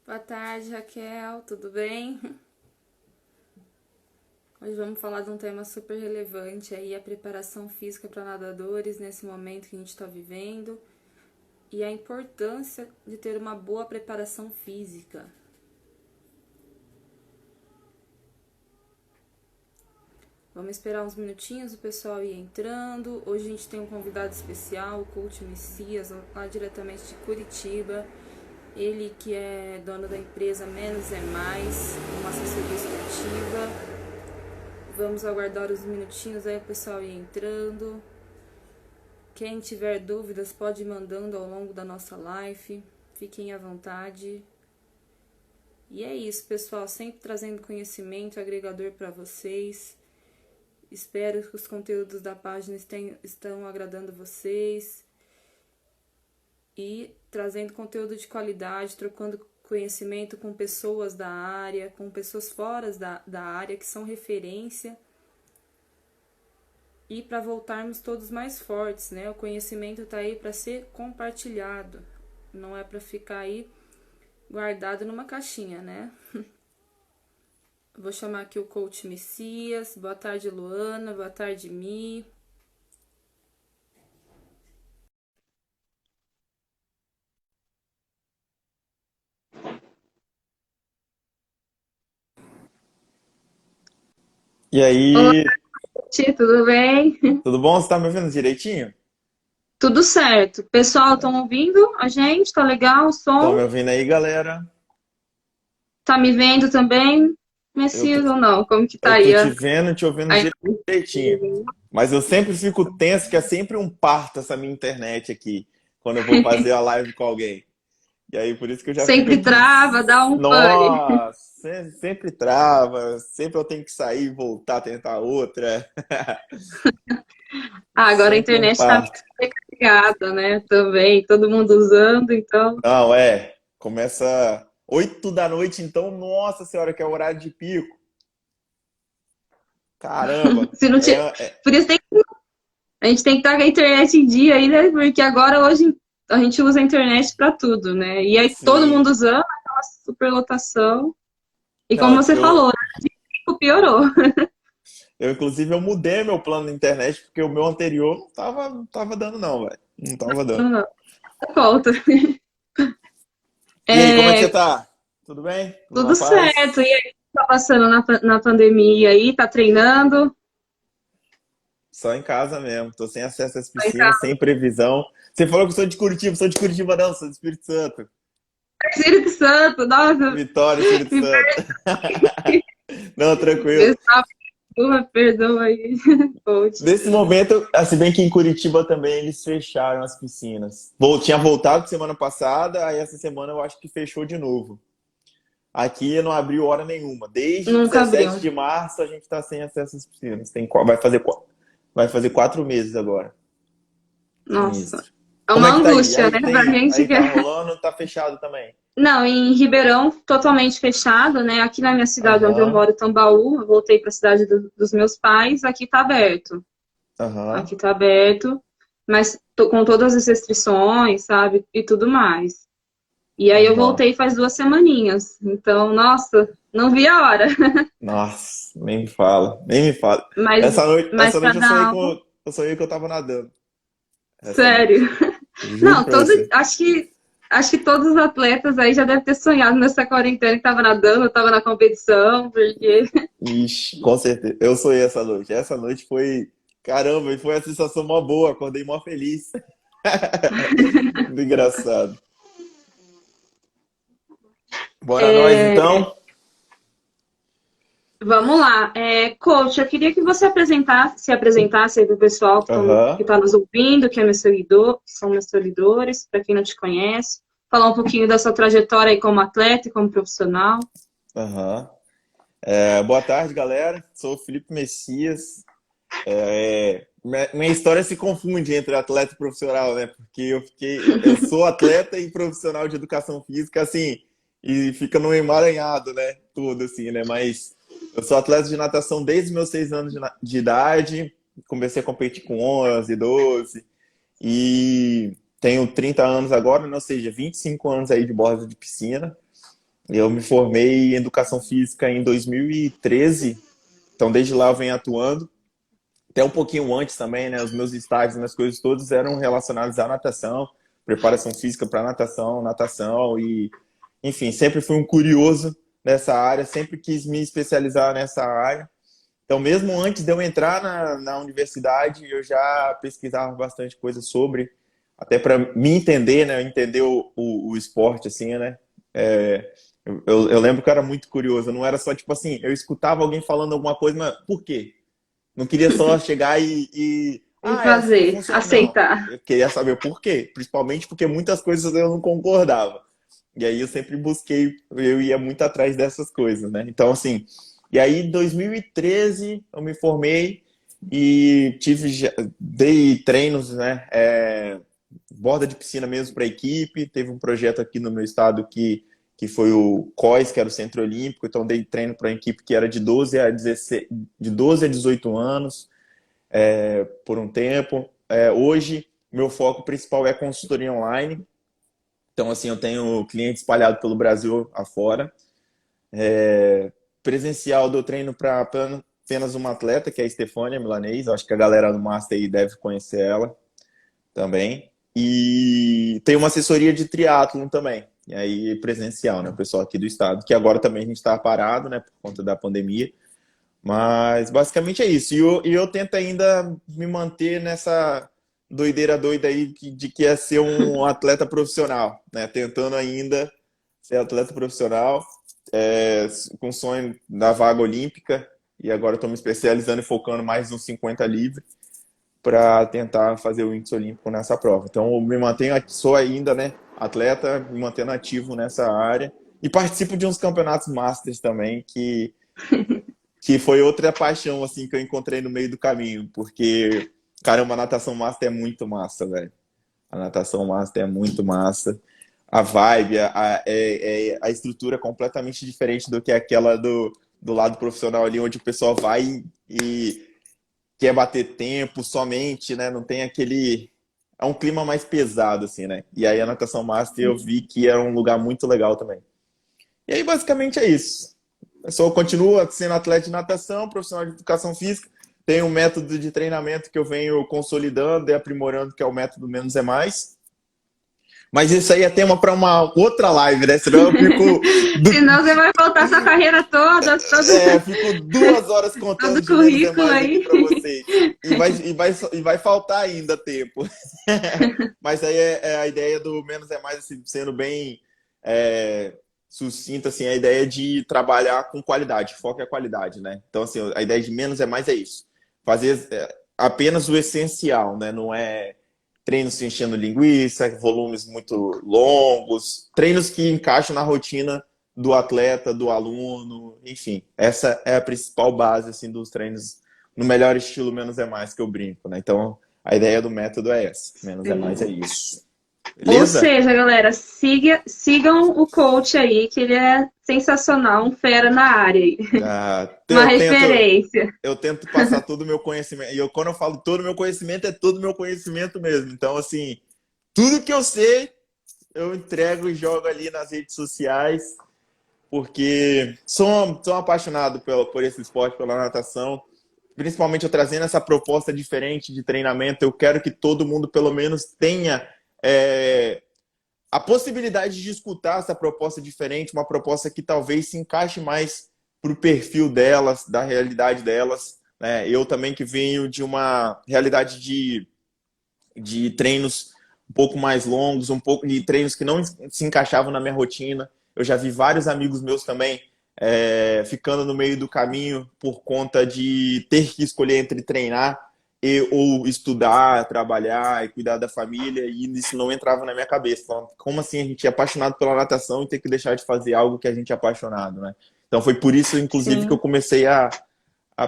Boa tarde, Raquel, tudo bem? Hoje vamos falar de um tema super relevante aí, a preparação física para nadadores nesse momento que a gente está vivendo e a importância de ter uma boa preparação física. Vamos esperar uns minutinhos o pessoal ir entrando. Hoje a gente tem um convidado especial, o Coach Messias, lá diretamente de Curitiba. Ele que é dono da empresa Menos é Mais, uma assessoria esportiva. Vamos aguardar uns minutinhos aí o pessoal ir entrando. Quem tiver dúvidas pode ir mandando ao longo da nossa live. Fiquem à vontade. E é isso, pessoal, sempre trazendo conhecimento agregador para vocês. Espero que os conteúdos da página estão agradando vocês. E trazendo conteúdo de qualidade, trocando conhecimento com pessoas da área, com pessoas fora da área que são referência. E para voltarmos todos mais fortes, né? O conhecimento está aí para ser compartilhado, não é para ficar aí guardado numa caixinha, né? Vou chamar aqui o Coach Messias. Boa tarde, Luana. Boa tarde, Mi. E Oi, aí, tudo bem? tudo bom? Você tá me ouvindo direitinho? Tudo certo. Pessoal, estão ouvindo a gente? Tá legal o Estão som? me ouvindo aí, galera? Tá me vendo também? Eu tô, Messias ou não? Como que tá eu tô aí te vendo, te ouvindo a direitinho. imagem? Mas eu sempre fico tenso, que é sempre um parto essa minha internet aqui, quando eu vou fazer a live com alguém. E aí, por isso que eu já fico Sempre aqui. trava, dá um pane. Nossa, sempre trava, sempre eu tenho que sair e voltar, tentar outra. Ah, agora a Sempre um internet tá parto. ligada, né? Também, todo mundo usando, então. Não, começa 8 da noite, então, nossa senhora, que é o horário de pico. Caramba, Se não tiver... Por isso a gente tem que estar com a internet em dia aí, né? Porque agora hoje a gente usa a internet para tudo, né? E aí todo sim. mundo usando aquela superlotação. E como Não, você falou, né? Piorou. inclusive, eu mudei meu plano na internet, porque o meu anterior não tava dando não, velho. Não tava dando. Não, não. Conta. E aí, como é que você É, tá? Tudo bem? Tudo na tudo certo. paz? E aí, tá passando na pandemia aí, tá treinando? Só em casa mesmo. Tô sem acesso às Tá em piscinas, casa. sem previsão. Você falou que eu sou de Curitiba não, sou do Espírito Santo. Espírito Santo, nossa, Vitória, Espírito me Santo. Não, tranquilo. perdoa aí. Coach. Nesse momento, se bem que em Curitiba também eles fecharam as piscinas. Tinha voltado semana passada, aí essa semana eu acho que fechou de novo. Aqui não abriu hora nenhuma. Desde Nunca 17 abriu. de março a gente está sem acesso às piscinas. Vai fazer 4 meses agora, Nossa. sinistro. É Como uma é que tá aí? angústia, Aí né? Pra tem, gente aí que tá é. rolando, tá fechado também. Não, em Ribeirão, totalmente fechado, né? Aqui na minha cidade, onde eu Aham, moro, Tambaú, eu voltei para a cidade dos meus pais, aqui tá aberto. aham. Aqui tá aberto, mas tô com todas as restrições, sabe? E tudo mais. E aí eu Aham. voltei faz 2 semaninhas. Então, nossa, não vi a hora. Nossa, nem me fala, nem me fala. Mas, Essa noite, mas essa para noite dar aula, eu sonhei que eu tava nadando. Essa sério. noite. Juro Não, pra você. acho que todos os atletas aí já devem ter sonhado nessa quarentena que tava nadando, tava na competição, porque Ixi, com certeza. Eu sonhei essa noite. Essa noite foi. Caramba, e foi uma sensação mó boa. Acordei mó feliz. Muito engraçado. Bora nós então? vamos lá. Coach, eu queria que você se apresentasse aí para o pessoal que Aham, está nos ouvindo, que é meu seguidor, que são meus seguidores, para quem não te conhece. Falar um pouquinho da sua trajetória aí como atleta e como profissional. aham. Boa tarde, galera. Sou o Felipe Messias. Minha história se confunde entre atleta e profissional, né? Porque eu sou atleta e profissional de educação física, assim, e fica no emaranhado, né? Tudo assim, né? Mas eu sou atleta de natação desde os meus 6 anos de idade. Comecei a competir com 11, 12 e tenho 30 anos agora, né? Ou seja, 25 anos aí de borda de piscina. Eu me formei em Educação Física em 2013, então desde lá eu venho atuando. Até um pouquinho antes também, né? Os meus estágios, minhas coisas todas eram relacionados à natação, preparação física para natação, natação e, enfim, sempre fui um curioso nessa área, sempre quis me especializar nessa área. Então, mesmo antes de eu entrar na universidade, eu já pesquisava bastante coisa sobre, até para me entender, né? Entender o esporte, assim, né? É, eu lembro que eu era muito curioso, não era só tipo assim, eu escutava alguém falando alguma coisa, mas por quê? Não queria só chegar E é assim que fazer, funciona. Não, aceitar. eu queria saber o porquê, principalmente porque muitas coisas eu não concordava. E aí eu sempre busquei, eu ia muito atrás dessas coisas, né? Então, assim, e aí em 2013 eu me formei e dei treinos, né? Borda de piscina mesmo para a equipe. Teve um projeto aqui no meu estado que foi o COIS, que era o Centro Olímpico, então dei treino para a equipe que era de 12 a 16, de 12 a 18 anos, por um tempo. Hoje, meu foco principal é consultoria online. Então, assim, eu tenho cliente espalhado pelo Brasil afora. Presencial, dou treino para apenas uma atleta, que é a Stefânia Milanês. Eu acho que a galera do Master aí deve conhecer ela também. E tem uma assessoria de triatlon também. E aí, presencial, né? O pessoal aqui do estado, que agora também a gente está parado, né? Por conta da pandemia. Mas basicamente é isso. E eu tento ainda me manter nessa doideira doida aí de que é ser um atleta profissional, né? Tentando ainda ser atleta profissional, com sonho da vaga olímpica. E agora estou me especializando e focando mais no 50 livre para tentar fazer o índice olímpico nessa prova. Então, eu me mantenho, sou ainda, né, atleta, me mantendo ativo nessa área e participo de uns campeonatos masters também, que foi outra paixão assim que eu encontrei no meio do caminho, porque caramba, a natação master é muito massa, velho. A natação master é muito massa. A vibe, a estrutura é completamente diferente do que aquela do lado profissional ali, onde o pessoal vai e quer bater tempo somente, né? Não tem aquele. É um clima mais pesado, assim, né? E aí a natação master eu vi que era um lugar muito legal também. E aí basicamente é isso. Eu só continuo sendo atleta de natação, profissional de educação física. Tenho um método de treinamento que eu venho consolidando e aprimorando, que é o método Menos é Mais. Mas isso aí é tema para uma outra live, né? Senão eu fico, Senão você vai faltar sua carreira toda, fico 2 horas todo contando o de Menos é currículo Mais aqui aí. para vocês. E vai faltar ainda tempo. Mas aí a ideia do Menos é Mais, assim, sendo bem sucinta, assim, a ideia de trabalhar com qualidade, foco é a qualidade, né? Então, assim, a ideia de Menos é Mais é isso. Fazer apenas o essencial, né? Não é treinos se enchendo linguiça, volumes muito longos, treinos que encaixam na rotina do atleta, do aluno, enfim. Essa é a principal base assim dos treinos no melhor estilo Menos é Mais que eu brinco, né? Então, a ideia do método é essa. Menos é mais é Sim. isso. Ou Beleza? seja, galera, sigam o coach aí, que ele é sensacional, um fera na área aí. Ah, Uma eu tento, referência. eu tento passar todo o meu conhecimento. E quando eu falo todo o meu conhecimento, é todo o meu conhecimento mesmo. Então, assim, tudo que eu sei, eu entrego e jogo ali nas redes sociais. Porque sou apaixonado por esse esporte, pela natação. Principalmente eu trazendo essa proposta diferente de treinamento. Eu quero que todo mundo, pelo menos, tenha a possibilidade de escutar essa proposta diferente, uma proposta que talvez se encaixe mais para o perfil delas, da realidade delas. Né? Eu também que venho de uma realidade de treinos um pouco mais longos, um pouco de treinos que não se encaixavam na minha rotina. Eu já vi vários amigos meus também ficando no meio do caminho por conta de ter que escolher entre treinar ou estudar, trabalhar e cuidar da família, e isso não entrava na minha cabeça. Falando, como assim a gente é apaixonado pela natação e ter que deixar de fazer algo que a gente é apaixonado, né? Então foi por isso, inclusive, que eu Sim. comecei a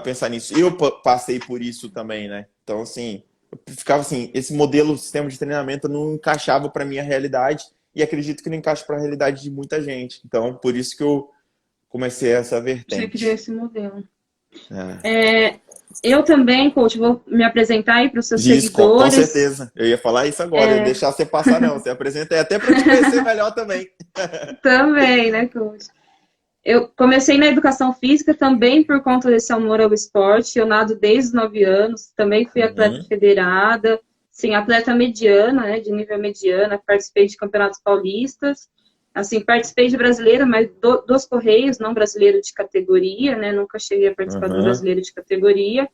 pensar nisso. Eu passei por isso também, né? Então, assim, eu ficava assim, esse modelo, sistema de treinamento não encaixava para minha realidade e acredito que não encaixa para a realidade de muita gente. Então, por isso que eu comecei essa Você criou vertente. esse modelo. É. Eu também, coach, vou me apresentar aí para os seus Diz, com seguidores. certeza. Eu ia falar isso agora, eu ia deixar você passar, não. Você apresenta aí até para eu te conhecer melhor também. Também, né, coach? Eu comecei na educação física também por conta desse amor ao esporte. Eu nado desde os 9 anos, também fui atleta Uhum, federada, sim, atleta mediana, né, de nível mediana, participei de campeonatos paulistas, assim, participei de brasileiro, mas dos Correios, não brasileiro de categoria, né, nunca cheguei a participar do uhum, brasileiro de categoria.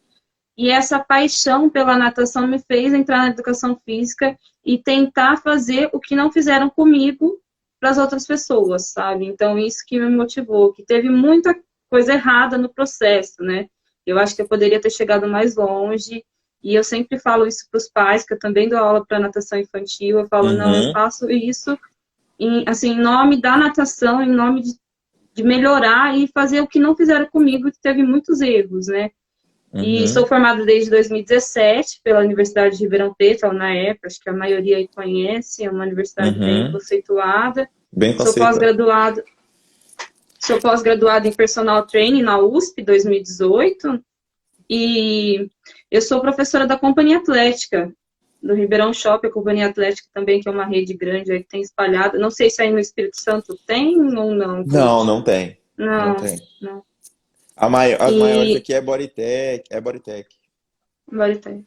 E essa paixão pela natação me fez entrar na educação física e tentar fazer o que não fizeram comigo para as outras pessoas, sabe? Então, isso que me motivou, que teve muita coisa errada no processo, né? Eu acho que eu poderia ter chegado mais longe, e eu sempre falo isso para os pais, que eu também dou aula para natação infantil, eu falo, não, eu uhum, faço isso assim, em nome da natação, em nome de melhorar e fazer o que não fizeram comigo, que teve muitos erros, né? E sou uhum, formada desde 2017 pela Universidade de Ribeirão Preto, a UNAEP, acho que a maioria aí conhece, é uma universidade bem uhum. conceituada. Bem Sou conceituado. pós-graduada, sou pós-graduada em Personal Training na USP 2018 e eu sou professora da Companhia Atlética do Ribeirão Shopping, a Companhia Atlética também, que é uma rede grande aí que tem espalhada. Não sei se aí no Espírito Santo tem ou não, Não, coach. não tem. Não Não, tem. não. As maiores E aqui é Bodytech, é Bodytech. vale ter.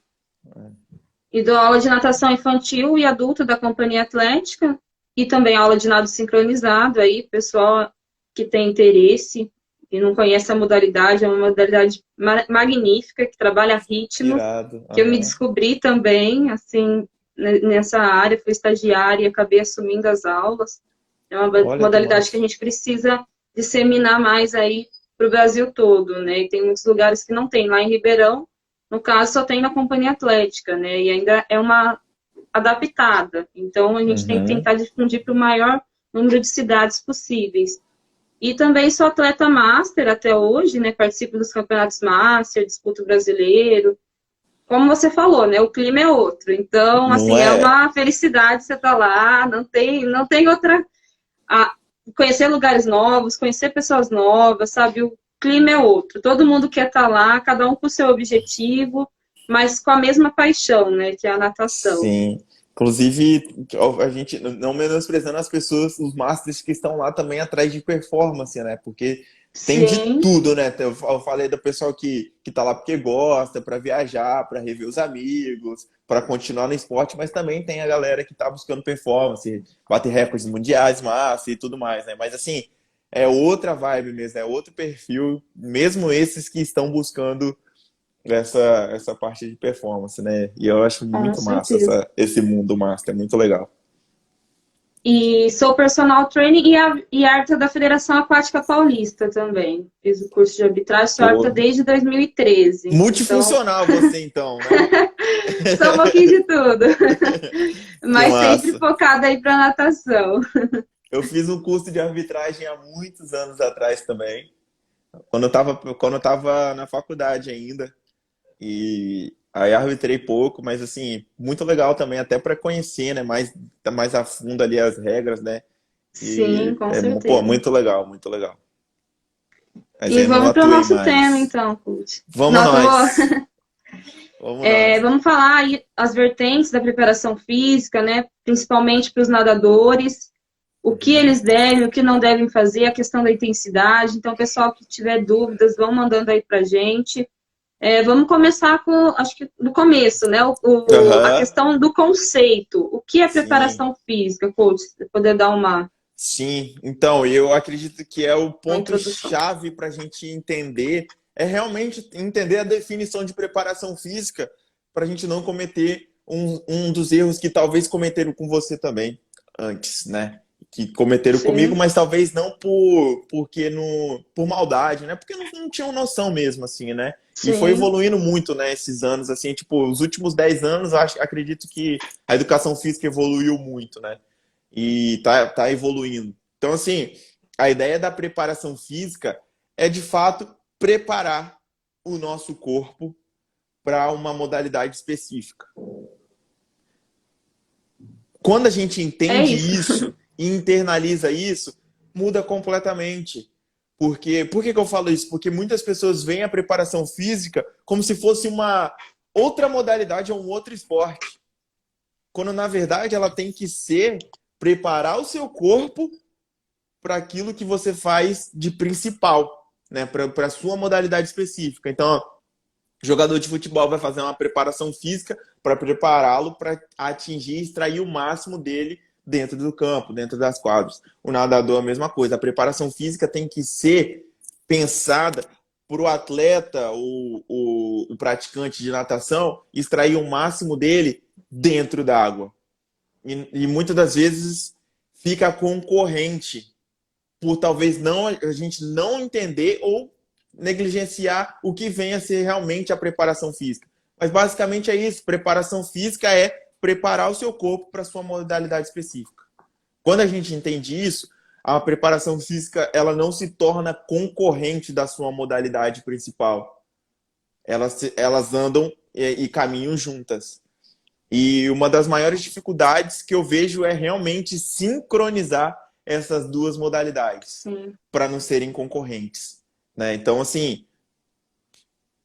E dou aula de natação infantil e adulta da Companhia Atlética e também aula de nado sincronizado aí, pessoal que tem interesse e não conhece a modalidade, é uma modalidade magnífica que trabalha ritmo, Irado. que eu me Aham. descobri também, assim, nessa área, fui estagiária e acabei assumindo as aulas. É uma Olha que modalidade que a massa. gente precisa disseminar mais aí para o Brasil todo, né? E tem muitos lugares que não tem. Lá em Ribeirão, no caso, só tem na Companhia Atlética, né? E ainda é uma adaptada. Então, a gente tem que Uhum. tentar difundir para o maior número de cidades possíveis. E também sou atleta master até hoje, né? Participo dos campeonatos master, disputo brasileiro. Como você falou, né? O clima é outro. Então, Não assim, é é? uma felicidade você estar lá. Não tem outra a conhecer lugares novos, conhecer pessoas novas, sabe? O clima é outro. Todo mundo quer estar lá, cada um com o seu objetivo, mas com a mesma paixão, né? Que é a natação. Sim. Inclusive, a gente não menosprezando as pessoas, os masters que estão lá também atrás de performance, né? Porque tem de Sim, tudo, né? Eu falei do pessoal que tá lá porque gosta, para viajar, para rever os amigos, para continuar no esporte, mas também tem a galera que tá buscando performance, bater recordes mundiais, massa e tudo mais, né? Mas assim, é outra vibe mesmo, é outro perfil, mesmo esses que estão buscando essa parte de performance, né? E eu acho com muito massa certeza. esse mundo master, é muito legal. E sou personal trainer e árbitra da Federação Aquática Paulista também. Fiz o curso de arbitragem, sou árbitra Pô, desde 2013. Então, multifuncional você então, né? sou um pouquinho de tudo, Que mas sempre massa. focada aí para natação. Eu fiz um curso de arbitragem há muitos anos atrás também, quando eu tava na faculdade ainda. E aí arbitrei pouco, mas assim, muito legal também, até para conhecer, né, mais a fundo ali as regras, né? Sim, E com é, pô, certeza. muito legal, muito legal. Mas E eu não vamos para o atuei nosso tema, mais. então, Cult. Vamos Nossa, nós. Vamos nós. vamos falar aí as vertentes da preparação física, né? Principalmente para os nadadores, o que Uhum. eles devem, o que não devem fazer, a questão da intensidade. Então, pessoal que tiver dúvidas, vão mandando aí para gente. Vamos começar com, acho que do começo, né? A Aham. questão do conceito. O que é Sim, preparação física, Coach? Se você poder dar sim. Então, eu acredito que é o uma introdução. ponto-chave para a gente entender, é realmente entender a definição de preparação física para a gente não cometer um dos erros que talvez cometeram com você também antes, né? Que cometeram comigo, Sim, mas talvez não porque por maldade, né? Porque não tinham noção mesmo, assim, né? E foi sim. evoluindo muito, né, esses anos, assim, tipo, os últimos 10 anos, acredito que a educação física evoluiu muito, né? E tá evoluindo. Então, assim, a ideia da preparação física é, de fato, preparar o nosso corpo para uma modalidade específica. Quando a gente É entende isso. isso e internaliza isso, muda completamente. Por que que eu falo isso? Porque muitas pessoas veem a preparação física como se fosse uma outra modalidade ou um outro esporte. Quando, na verdade, ela tem que ser preparar o seu corpo para aquilo que você faz de principal, né? Para a sua modalidade específica. Então, ó, o jogador de futebol vai fazer uma preparação física para prepará-lo para atingir e extrair o máximo dele dentro do campo, dentro das quadras. O nadador, a mesma coisa. A preparação física tem que ser pensada para o atleta, o praticante de natação, extrair o máximo dele dentro da água. E muitas das vezes fica concorrente por talvez não a gente não entender ou negligenciar o que vem a ser realmente a preparação física. Mas basicamente é isso. Preparação física é preparar o seu corpo para a sua modalidade específica. Quando a gente entende isso, a preparação física ela não se torna concorrente da sua modalidade principal. Elas andam e caminham juntas. E uma das maiores dificuldades que eu vejo é realmente sincronizar essas duas modalidades para não serem concorrentes, né? Então, assim,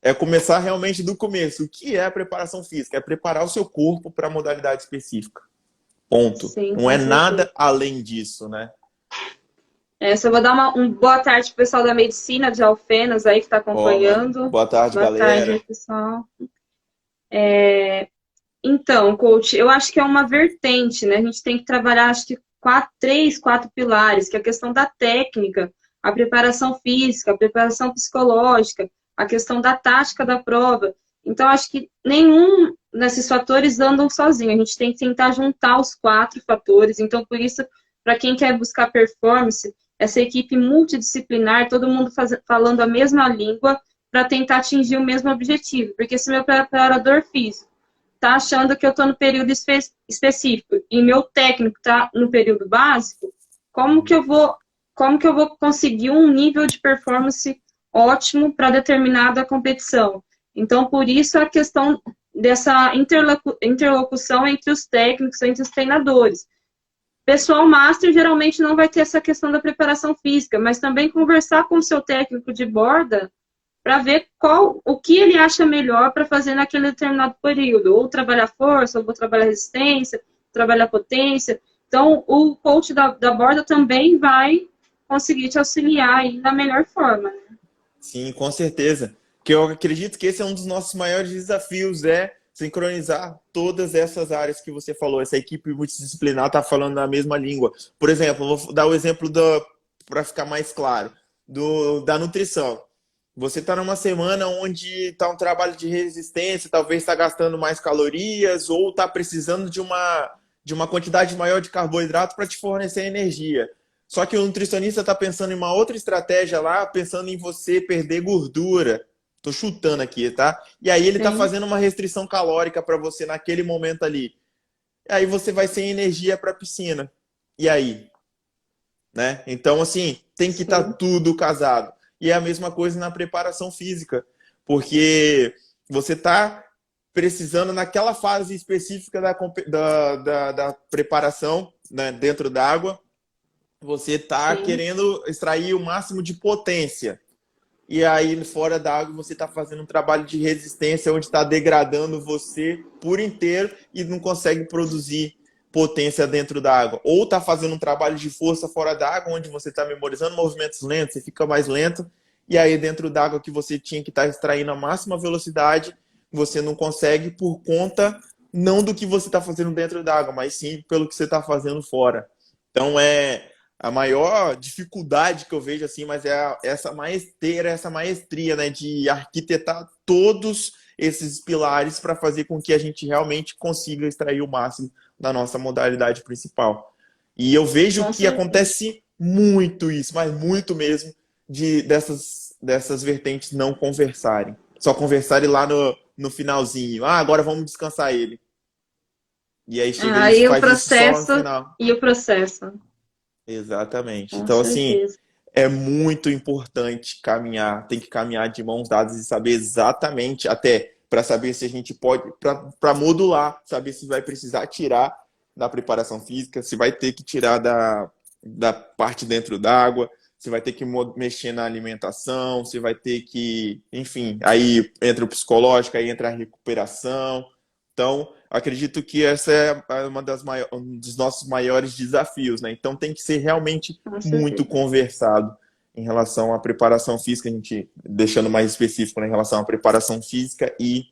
é começar realmente do começo. O que é a preparação física? É preparar o seu corpo para a modalidade específica. Ponto. Sim, não é nada além disso, né? Só vou dar uma boa tarde pro pessoal da medicina de Alfenas aí que está acompanhando. Boa tarde, boa galera. Tarde, pessoal. Então, coach, eu acho que é uma vertente, né? A gente tem que trabalhar, acho que três, quatro pilares, que é a questão da técnica, a preparação física, a preparação psicológica, a questão da tática da prova. Então, acho que nenhum desses fatores andam sozinho. A gente tem que tentar juntar os quatro fatores. Então, por isso, para quem quer buscar performance, essa equipe multidisciplinar, todo mundo falando a mesma língua para tentar atingir o mesmo objetivo. Porque se meu preparador físico está achando que eu estou no período específico e meu técnico está no período básico, como que eu vou conseguir um nível de performance ótimo para determinada competição? Então, por isso a questão dessa interlocução entre os técnicos, entre os treinadores. Pessoal master geralmente não vai ter essa questão da preparação física, mas também conversar com o seu técnico de borda para ver o que ele acha melhor para fazer naquele determinado período. Ou trabalhar força, ou vou trabalhar resistência, trabalhar potência. Então, o coach da borda também vai conseguir te auxiliar aí da melhor forma, né? Sim, com certeza. Que eu acredito que esse é um dos nossos maiores desafios, é sincronizar todas essas áreas que você falou. Essa equipe multidisciplinar está falando a mesma língua. Por exemplo, vou dar o exemplo para ficar mais claro, da nutrição. Você está numa semana onde está um trabalho de resistência, talvez está gastando mais calorias ou está precisando de uma quantidade maior de carboidrato para te fornecer energia. Só que o nutricionista está pensando em uma outra estratégia lá, pensando em você perder gordura. Tô chutando aqui, tá? E aí ele tá fazendo uma restrição calórica para você naquele momento ali. E aí você vai sem energia para a piscina. E aí? Né? Então, assim, tem que estar tudo casado. E é a mesma coisa na preparação física. Porque você tá precisando, naquela fase específica da preparação, né, dentro d'água, você tá querendo extrair o máximo de potência. E aí, fora da água, você está fazendo um trabalho de resistência onde está degradando você por inteiro e não consegue produzir potência dentro da água. Ou está fazendo um trabalho de força fora da água, onde você está memorizando movimentos lentos, você fica mais lento, e aí dentro da água que você tinha que estar extraindo a máxima velocidade, você não consegue por conta não do que você está fazendo dentro da água, mas sim pelo que você está fazendo fora. Então, a maior dificuldade que eu vejo, assim, mas é essa maestria, né, de arquitetar todos esses pilares para fazer com que a gente realmente consiga extrair o máximo da nossa modalidade principal. E eu vejo que acontece muito isso, mas muito mesmo, dessas vertentes não conversarem. Só conversarem lá no finalzinho. Ah, agora vamos descansar ele. E aí chega e faz isso só no final. E o processo. Exatamente. Então, assim, é muito importante caminhar, tem que caminhar de mãos dadas e saber exatamente, até para saber se a gente pode, para modular, saber se vai precisar tirar da preparação física, se vai ter que tirar da parte dentro d'água, você vai ter que mexer na alimentação, você vai ter que, enfim, aí entra o psicológico, aí entra a recuperação. Então, acredito que essa é um dos nossos maiores desafios, né? Então, tem que ser realmente Com muito certeza. conversado em relação à preparação física, a gente deixando mais específico, né, em relação à preparação física e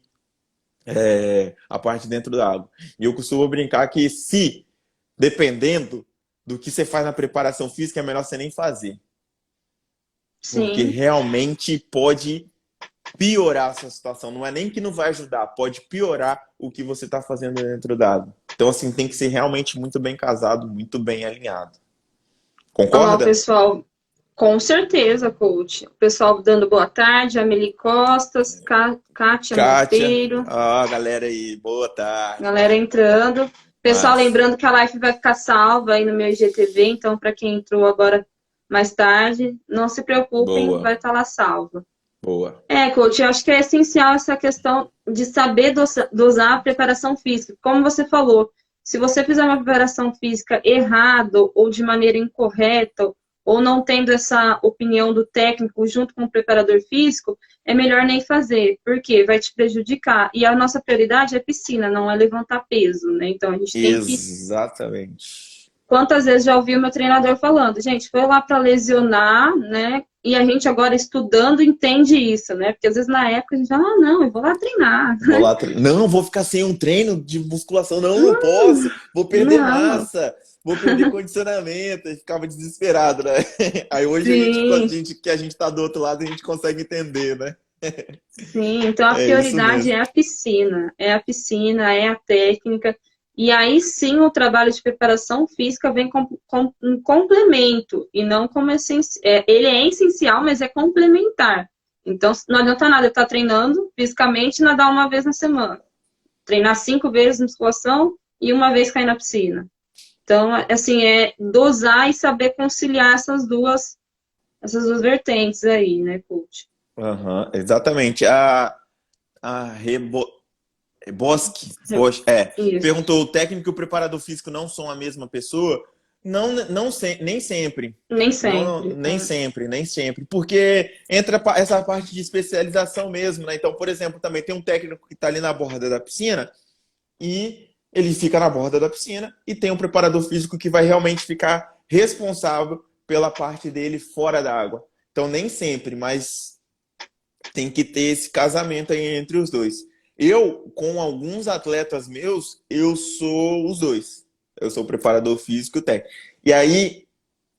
a parte dentro da água. E eu costumo brincar que se, dependendo do que você faz na preparação física, é melhor você nem fazer. Porque Sim. realmente pode piorar a sua situação. Não é nem que não vai ajudar, pode piorar o que você está fazendo dentro da água. Então, assim, tem que ser realmente muito bem casado, muito bem alinhado. Olha lá o Concorda? pessoal. Com certeza, coach. O pessoal dando boa tarde, Amelie Costas, Kátia Kátia, Monteiro, ó, galera aí, boa tarde. galera entrando. Pessoal, Mas, lembrando que a live vai ficar salva aí no meu IGTV, então para quem entrou agora mais tarde, não se preocupem, vai boa, estar lá salva. boa. Coach, eu acho que é essencial essa questão de saber dosar a preparação física. Como você falou, se você fizer uma preparação física errada ou de maneira incorreta, ou não tendo essa opinião do técnico junto com o preparador físico, é melhor nem fazer, porque vai te prejudicar. E a nossa prioridade é piscina, não é levantar peso, né? Então a gente tem que. Exatamente. Quantas vezes já ouvi o meu treinador falando, gente, foi lá para lesionar, né? E a gente agora estudando entende isso, né? Porque às vezes na época a gente fala, não, eu vou lá treinar. Vou lá Não, vou ficar sem um treino de musculação. Não, não posso. Vou perder Não, massa. Vou perder condicionamento. E ficava desesperado, né? Aí hoje sim, que a gente tá do outro lado, a gente consegue entender, né? sim. Então a É isso prioridade mesmo. é a piscina, é a técnica. E aí sim o trabalho de preparação física vem com um complemento e não como ele é essencial, mas é complementar. Então não adianta nada eu estar treinando fisicamente e nadar uma vez na semana. Treinar 5 vezes musculação e uma vez cair na piscina. Então, assim, é dosar e saber conciliar essas duas vertentes aí, né, coach? Aham, exatamente. A Rebo... Isso. perguntou: o técnico e o preparador físico não são a mesma pessoa? Não, nem sempre. Nem Não, sempre. nem sempre, nem sempre. Porque entra essa parte de especialização mesmo, né? Então, por exemplo, também tem um técnico que está ali na borda da piscina e ele fica na borda da piscina e tem um preparador físico que vai realmente ficar responsável pela parte dele fora da água. Então, nem sempre, mas tem que ter esse casamento aí entre os dois. Eu, com alguns atletas meus, eu sou os dois. Eu sou o preparador físico e o técnico. E aí,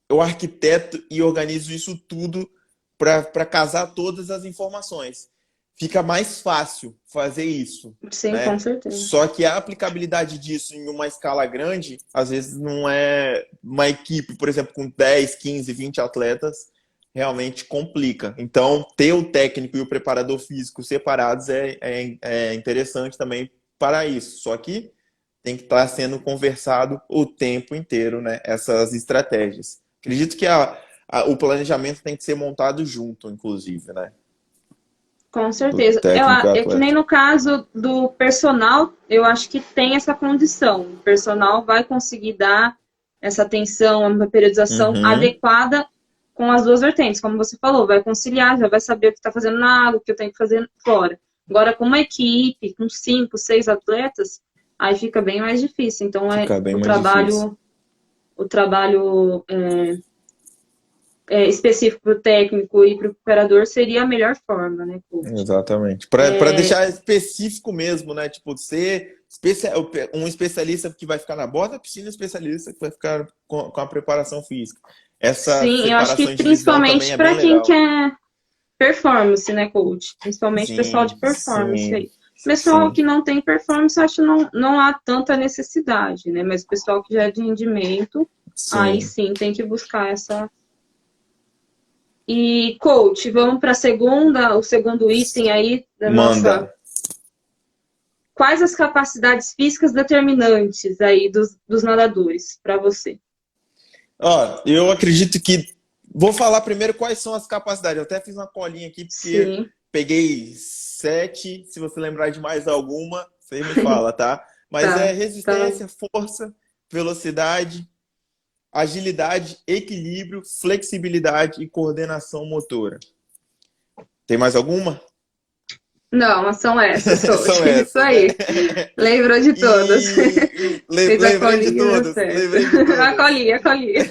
eu arquiteto e organizo isso tudo para casar todas as informações. Fica mais fácil fazer isso, Sim, com né? certeza. Só que a aplicabilidade disso em uma escala grande, às vezes não é uma equipe, por exemplo, com 10, 15, 20 atletas, realmente complica. Então, ter o técnico e o preparador físico separados é interessante também para isso. Só que tem que estar sendo conversado o tempo inteiro, né? Essas estratégias. Acredito que o planejamento tem que ser montado junto, inclusive, né? Com Do certeza. técnico e É que nem atleta. no caso do personal, eu acho que tem essa condição. O personal vai conseguir dar essa atenção, uma periodização Uhum. adequada com as duas vertentes, como você falou, vai conciliar, já vai saber o que está fazendo na água, o que eu tenho que fazer fora. Agora, com uma equipe, com 5, 6 atletas, aí fica bem mais difícil. Então, Fica bem mais difícil. o trabalho específico para o técnico e para o preparador seria a melhor forma, né, coach? Exatamente. Para deixar específico mesmo, né? Tipo, ser um especialista que vai ficar na borda da piscina, especialista que vai ficar com a preparação física. Essa Sim, eu acho que separação e divisão também principalmente é bem para quem legal. quer performance, né, coach? Principalmente pessoal de Sim, performance sim, aí. Pessoal sim, que não tem performance, acho que não há tanta necessidade, né? Mas o pessoal que já é de rendimento, aí sim. sim tem que buscar essa. E, coach, vamos para o segundo item aí da nossa. Manda. Quais as capacidades físicas determinantes aí dos nadadores para você? Ó, eu acredito que. Vou falar primeiro quais são as capacidades. Eu até fiz uma colinha aqui, porque Sim, peguei 7. Se você lembrar de mais alguma, você me fala, tá? Mas é tá. resistência, força, velocidade, agilidade, equilíbrio, flexibilidade e coordenação motora. Tem mais alguma? Não, são essas, coach. São Isso essas, aí. né? Lembrou de todas. Fez a Lembrei de colinha, todas. certo. Lembrei de todas. A colinha, a colinha.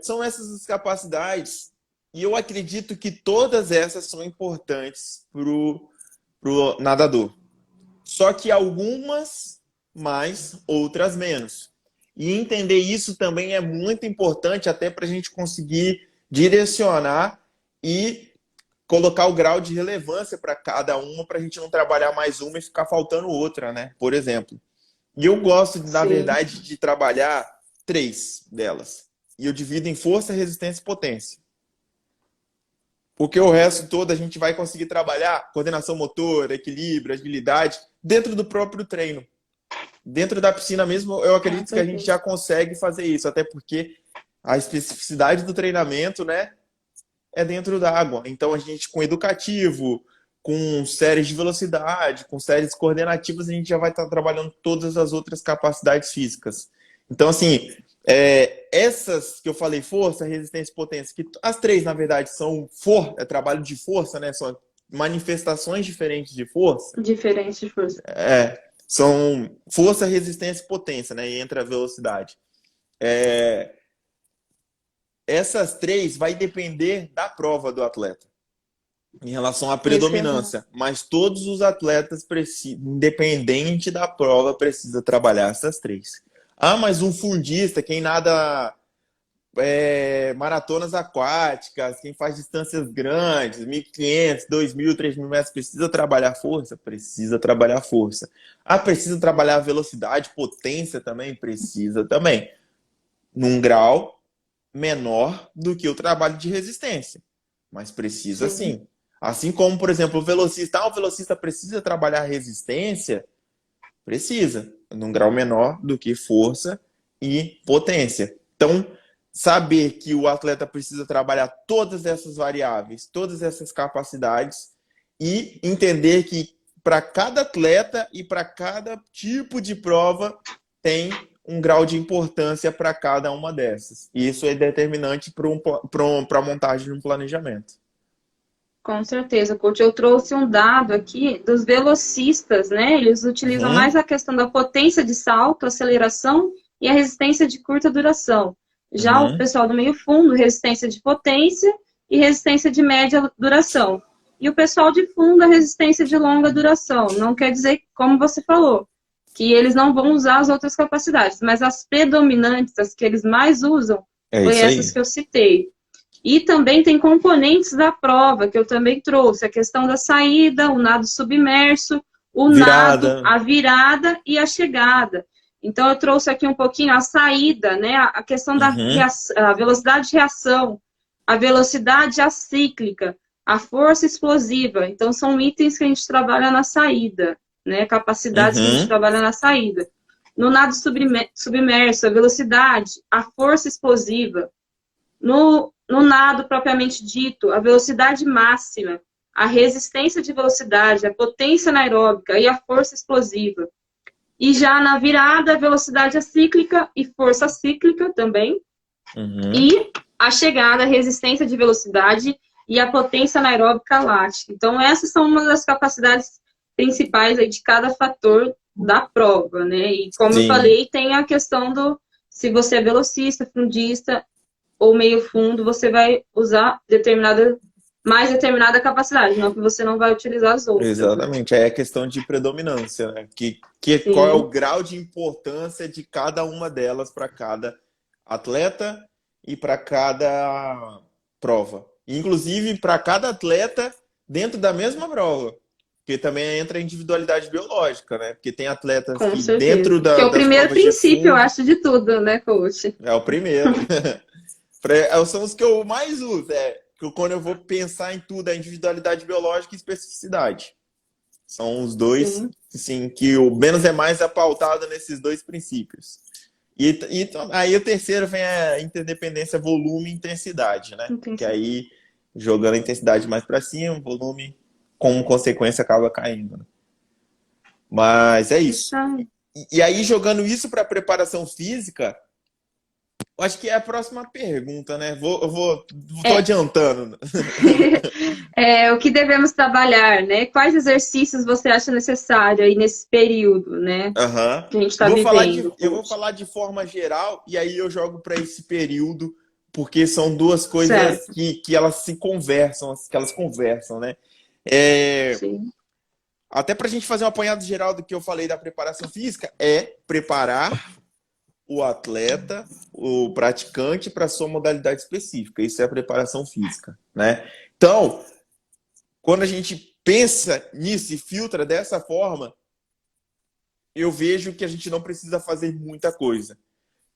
São essas as capacidades e eu acredito que todas essas são importantes pro nadador. Só que algumas mais, outras menos. E entender isso também é muito importante até para a gente conseguir direcionar e colocar o grau de relevância para cada uma, para a gente não trabalhar mais uma e ficar faltando outra, né? Por exemplo. E eu gosto, na Sim. verdade, de trabalhar 3 delas. E eu divido em força, resistência e potência. Porque o resto todo a gente vai conseguir trabalhar coordenação motora, equilíbrio, agilidade, dentro do próprio treino. Dentro da piscina mesmo, eu acredito que a gente já consegue fazer isso. Até porque a especificidade do treinamento, né, é dentro da água. Então, a gente, com educativo, com séries de velocidade, com séries coordenativas, a gente já vai estar trabalhando todas as outras capacidades físicas. Então, assim, essas que eu falei, força, resistência e potência, que as 3, na verdade, são trabalho de força, né? São manifestações diferentes de força. Diferente de força. São força, resistência e potência, né? E entra a velocidade. Essas 3 vai depender da prova do atleta em relação à predominância, mas todos os atletas independente da prova, precisa trabalhar essas 3. Mas um fundista, quem nada maratonas aquáticas, quem faz distâncias grandes, 1.500, 2.000, 3.000 metros, precisa trabalhar força? Precisa trabalhar força. Precisa trabalhar velocidade, potência também? Precisa também. Num grau menor do que o trabalho de resistência. Mas precisa sim. Assim como, por exemplo, o velocista precisa trabalhar resistência? Precisa. Num grau menor do que força e potência. Então, saber que o atleta precisa trabalhar todas essas variáveis, todas essas capacidades e entender que para cada atleta e para cada tipo de prova tem um grau de importância para cada uma dessas. E isso é determinante para a montagem de um planejamento. Com certeza, coach. Eu trouxe um dado aqui dos velocistas, né? Eles utilizam mais a questão da potência de salto, aceleração e a resistência de curta duração. Já o pessoal do meio fundo, resistência de potência e resistência de média duração. E o pessoal de fundo, a resistência de longa duração. Não quer dizer, como você falou, que eles não vão usar as outras capacidades, mas as predominantes, as que eles mais usam, foi essas que eu citei. E também tem componentes da prova, que eu também trouxe, a questão da saída, o nado submerso, nado, a virada e a chegada. Então, eu trouxe aqui um pouquinho a saída, né? A questão da a velocidade de reação, a velocidade acíclica, a força explosiva. Então, são itens que a gente trabalha na saída, né? Capacidades que a gente trabalha na saída. No nado submerso, a velocidade, a força explosiva. No nado propriamente dito, a velocidade máxima, a resistência de velocidade, a potência anaeróbica e a força explosiva. E já na virada, a velocidade acíclica e força cíclica também. E a chegada, a resistência de velocidade e a potência anaeróbica lática. Então, essas são uma das capacidades principais aí de cada fator da prova, né? E como eu falei, tem a questão do se você é velocista, fundista ou meio fundo, você vai usar mais determinada capacidade, não que você não vai utilizar as outras. Exatamente, é a questão de predominância, né? Qual é o grau de importância de cada uma delas para cada atleta e para cada prova. Inclusive para cada atleta dentro da mesma prova. Porque também entra a individualidade biológica, né? Porque tem atletas que dentro da. Que é o primeiro princípio, eu acho, de tudo, né, coach? É o primeiro. São os que eu mais uso. Quando eu vou pensar em tudo, a individualidade biológica e especificidade. São os dois, assim, que o menos é mais pautado nesses 2 princípios. E aí o terceiro vem a interdependência volume e intensidade, né? Que aí, jogando a intensidade mais para cima, o volume, como consequência, acaba caindo. Né? Mas é isso. E aí, jogando isso para a preparação física, acho que é a próxima pergunta, né? Tô É, adiantando. o que devemos trabalhar, né? Quais exercícios você acha necessário aí nesse período, né? Aham. Que a gente está vivendo, Eu vou coach. falar de forma geral e aí eu jogo para esse período, porque são duas coisas Certo, que elas se conversam, que elas conversam, né? É, sim. até para a gente fazer um apanhado geral do que eu falei da preparação física, é preparar o atleta, o praticante, para sua modalidade específica. Isso é a preparação física, né? Então, quando a gente pensa nisso e filtra dessa forma, eu vejo que a gente não precisa fazer muita coisa.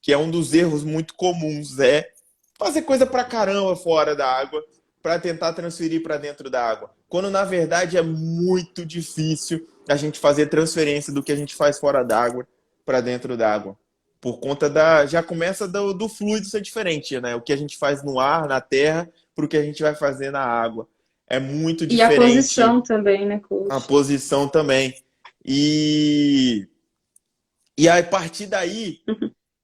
Que é um dos erros muito comuns, é fazer coisa pra caramba fora da água para tentar transferir para dentro da água. Quando na verdade é muito difícil a gente fazer transferência do que a gente faz fora d'água para dentro d'água. Por conta da. Já começa do fluido ser diferente, né? O que a gente faz no ar, na terra, para o que a gente vai fazer na água. É muito E a diferente posição também, né, a coach? posição também. E, e a partir daí,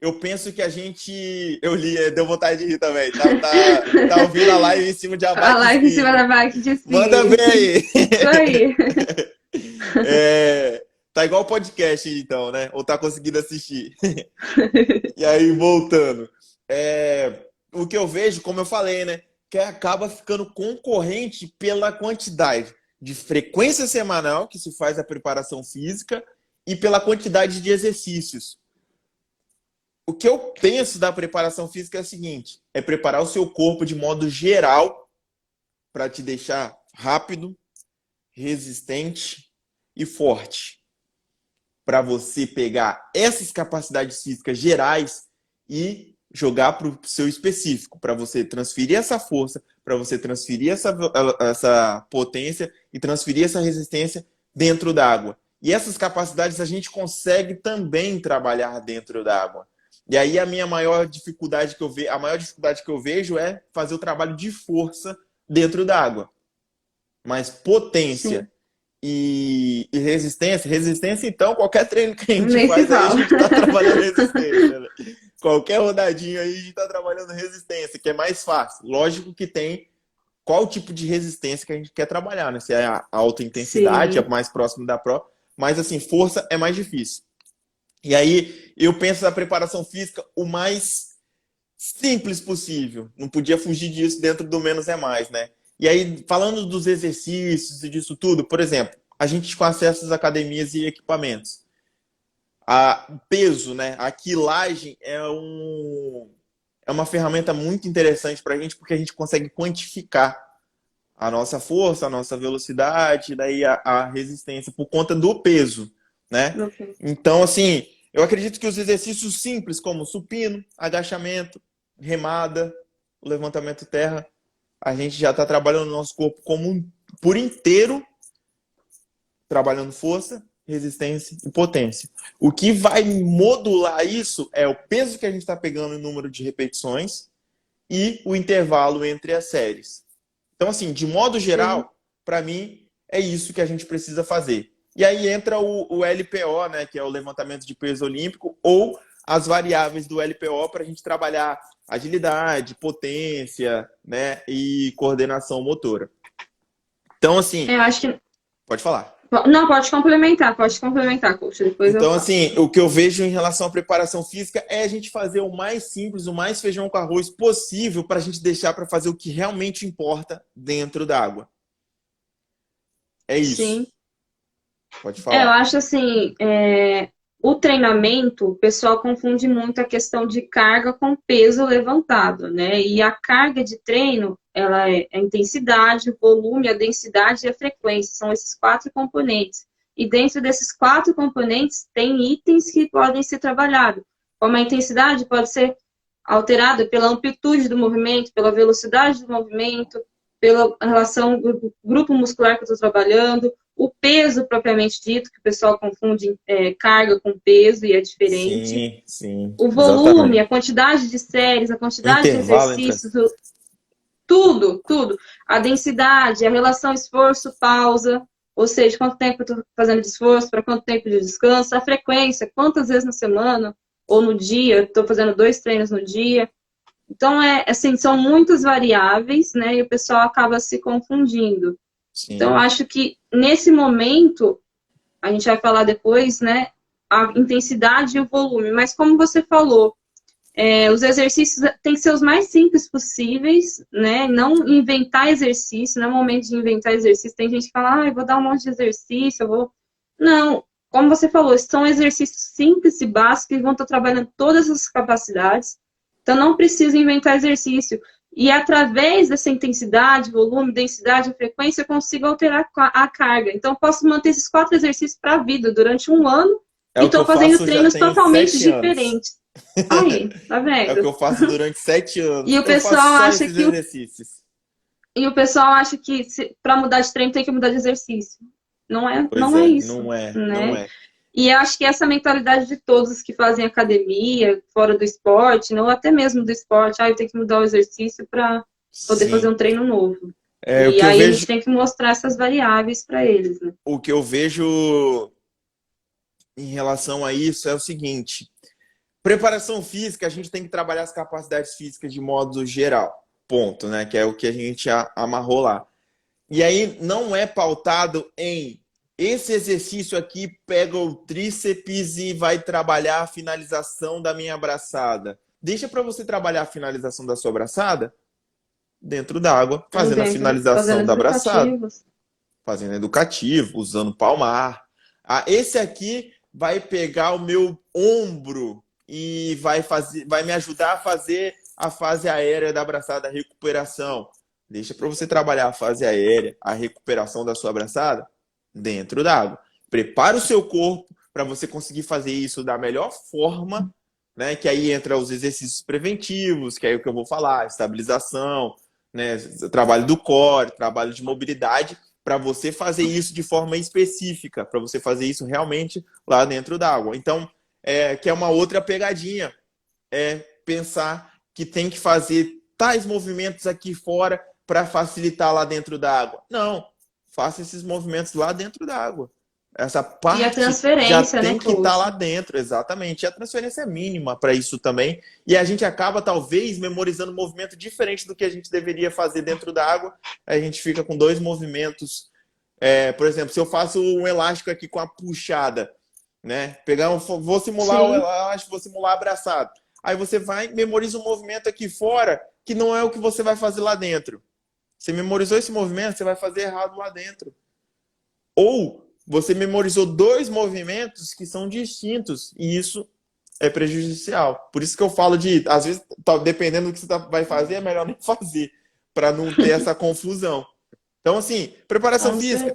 eu penso que a gente. Eu li, deu vontade de rir também. Tá ouvindo a live em cima de a A bike live em cima spinning. da bike de Manda spinning. ver aí. Isso aí. Tá igual o podcast, então, né? Ou tá conseguindo assistir. E aí, voltando. O que eu vejo, como eu falei, né? Que acaba ficando concorrente pela quantidade de frequência semanal que se faz a preparação física e pela quantidade de exercícios. O que eu penso da preparação física é o seguinte: é preparar o seu corpo de modo geral para te deixar rápido, resistente e forte. Para você pegar essas capacidades físicas gerais e jogar para o seu específico, para você transferir essa força, para você transferir essa potência e transferir essa resistência dentro da água. E essas capacidades a gente consegue também trabalhar dentro da água. E aí a maior dificuldade que eu vejo é fazer o trabalho de força dentro da água. Mas Sim, potência e resistência, então, qualquer treino que a gente nem se faz aí, a fala. gente está trabalhando resistência. Né? Qualquer rodadinha aí, a gente está trabalhando resistência, que é mais fácil. Lógico que tem qual tipo de resistência que a gente quer trabalhar, né? Se é a alta intensidade, é Sim. mais próximo da pro, mas assim, força é mais difícil. E aí eu penso na preparação física o mais simples possível. Não podia fugir disso dentro do menos é mais, né? E aí, falando dos exercícios e disso tudo, por exemplo, a gente com acesso às academias e equipamentos. O peso, né? A quilagem é uma ferramenta muito interessante para a gente porque a gente consegue quantificar a nossa força, a nossa velocidade, daí a resistência por conta do peso, né? Ok. Então, assim, eu acredito que os exercícios simples como supino, agachamento, remada, o levantamento terra, a gente já está trabalhando o nosso corpo por inteiro, trabalhando força, resistência e potência. O que vai modular isso é o peso que a gente está pegando em número de repetições e o intervalo entre as séries. Então, assim, de modo Sim. geral, para mim, é isso que a gente precisa fazer. E aí entra o LPO, né, que é o levantamento de peso olímpico, ou as variáveis do LPO para a gente trabalhar agilidade, potência, né, e coordenação motora. Então, assim, Eu acho que. pode falar. Não, pode complementar, coach. Depois eu Então, falo. assim, o que eu vejo em relação à preparação física é a gente fazer o mais simples, o mais feijão com arroz possível para a gente deixar para fazer o que realmente importa dentro da água. É isso. Sim. Pode Eu falar. acho assim, o treinamento, o pessoal confunde muito a questão de carga com peso levantado, né? E a carga de treino, ela é a intensidade, o volume, a densidade e a frequência, são esses quatro componentes. E dentro desses quatro componentes, tem itens que podem ser trabalhados, como a intensidade pode ser alterada pela amplitude do movimento, pela velocidade do movimento, pela relação do grupo muscular que eu estou trabalhando, o peso propriamente dito, que o pessoal confunde carga com peso e é diferente. Sim, sim, O volume, exatamente. a quantidade de séries, a O quantidade de intervalo entre as... exercícios, tudo, tudo. A densidade, a relação esforço-pausa, ou seja, quanto tempo eu estou fazendo de esforço, para quanto tempo de descanso, a frequência, quantas vezes na semana, ou no dia, estou fazendo 2 treinos no dia. Então, assim, são muitas variáveis, né? E o pessoal acaba se confundindo. Sim. Então, eu acho que nesse momento, a gente vai falar depois, né? A intensidade e o volume. Mas como você falou, os exercícios têm que ser os mais simples possíveis, né? Não inventar exercício, não é momento de inventar exercício. Tem gente que fala, eu vou dar um monte de exercício, eu vou... Não, como você falou, são exercícios simples e básicos que vão estar trabalhando todas as capacidades. Então, não precisa inventar exercício. E através dessa intensidade, volume, densidade e frequência, eu consigo alterar a carga. Então, eu posso manter esses 4 exercícios para a vida durante um ano e estou fazendo treinos totalmente diferentes. Aí, tá vendo? É o que eu faço durante 7 anos. E o pessoal acha que exercícios. E o pessoal acha que para mudar de treino tem que mudar de exercício. Não é, Pois não é isso. Não é, né? não é. E eu acho que essa mentalidade de todos que fazem academia, fora do esporte, ou até mesmo do esporte, eu tenho que mudar o exercício para poder fazer um treino novo. E aí a gente tem que mostrar essas variáveis para eles. Né? O que eu vejo em relação a isso é o seguinte: preparação física, a gente tem que trabalhar as capacidades físicas de modo geral. Ponto, né? Que é o que a gente amarrou lá. E aí não é pautado em esse exercício aqui pega o tríceps e vai trabalhar a finalização da minha abraçada. Deixa para você trabalhar a finalização da sua abraçada dentro d'água, fazendo a finalização da abraçada. Fazendo educativo, usando palmar. Esse aqui vai pegar o meu ombro e vai me ajudar a fazer a fase aérea da abraçada, a recuperação. Deixa para você trabalhar a fase aérea, a recuperação da sua abraçada dentro d'água. Prepara o seu corpo para você conseguir fazer isso da melhor forma, né? Que aí entra os exercícios preventivos, que é o que eu vou falar, estabilização, né? Trabalho do core, trabalho de mobilidade, para você fazer isso de forma específica, para você fazer isso realmente lá dentro d'água. Então, que é uma outra pegadinha, pensar que tem que fazer tais movimentos aqui fora para facilitar lá dentro d'água. Não, faça esses movimentos lá dentro d'água. Essa parte e a transferência, já tem que estar lá dentro, exatamente. E a transferência é mínima para isso também. E a gente acaba, talvez, memorizando um movimento diferente do que a gente deveria fazer dentro da água. A gente fica com 2 movimentos. Por exemplo, se eu faço um elástico aqui com a puxada, né? Vou simular o elástico, vou simular abraçado. Aí você vai, memoriza um movimento aqui fora que não é o que você vai fazer lá dentro. Você memorizou esse movimento, você vai fazer errado lá dentro. Ou você memorizou 2 movimentos que são distintos e isso é prejudicial. Por isso que eu falo às vezes, dependendo do que você vai fazer, é melhor nem fazer, para não ter essa confusão. Então, assim, preparação física,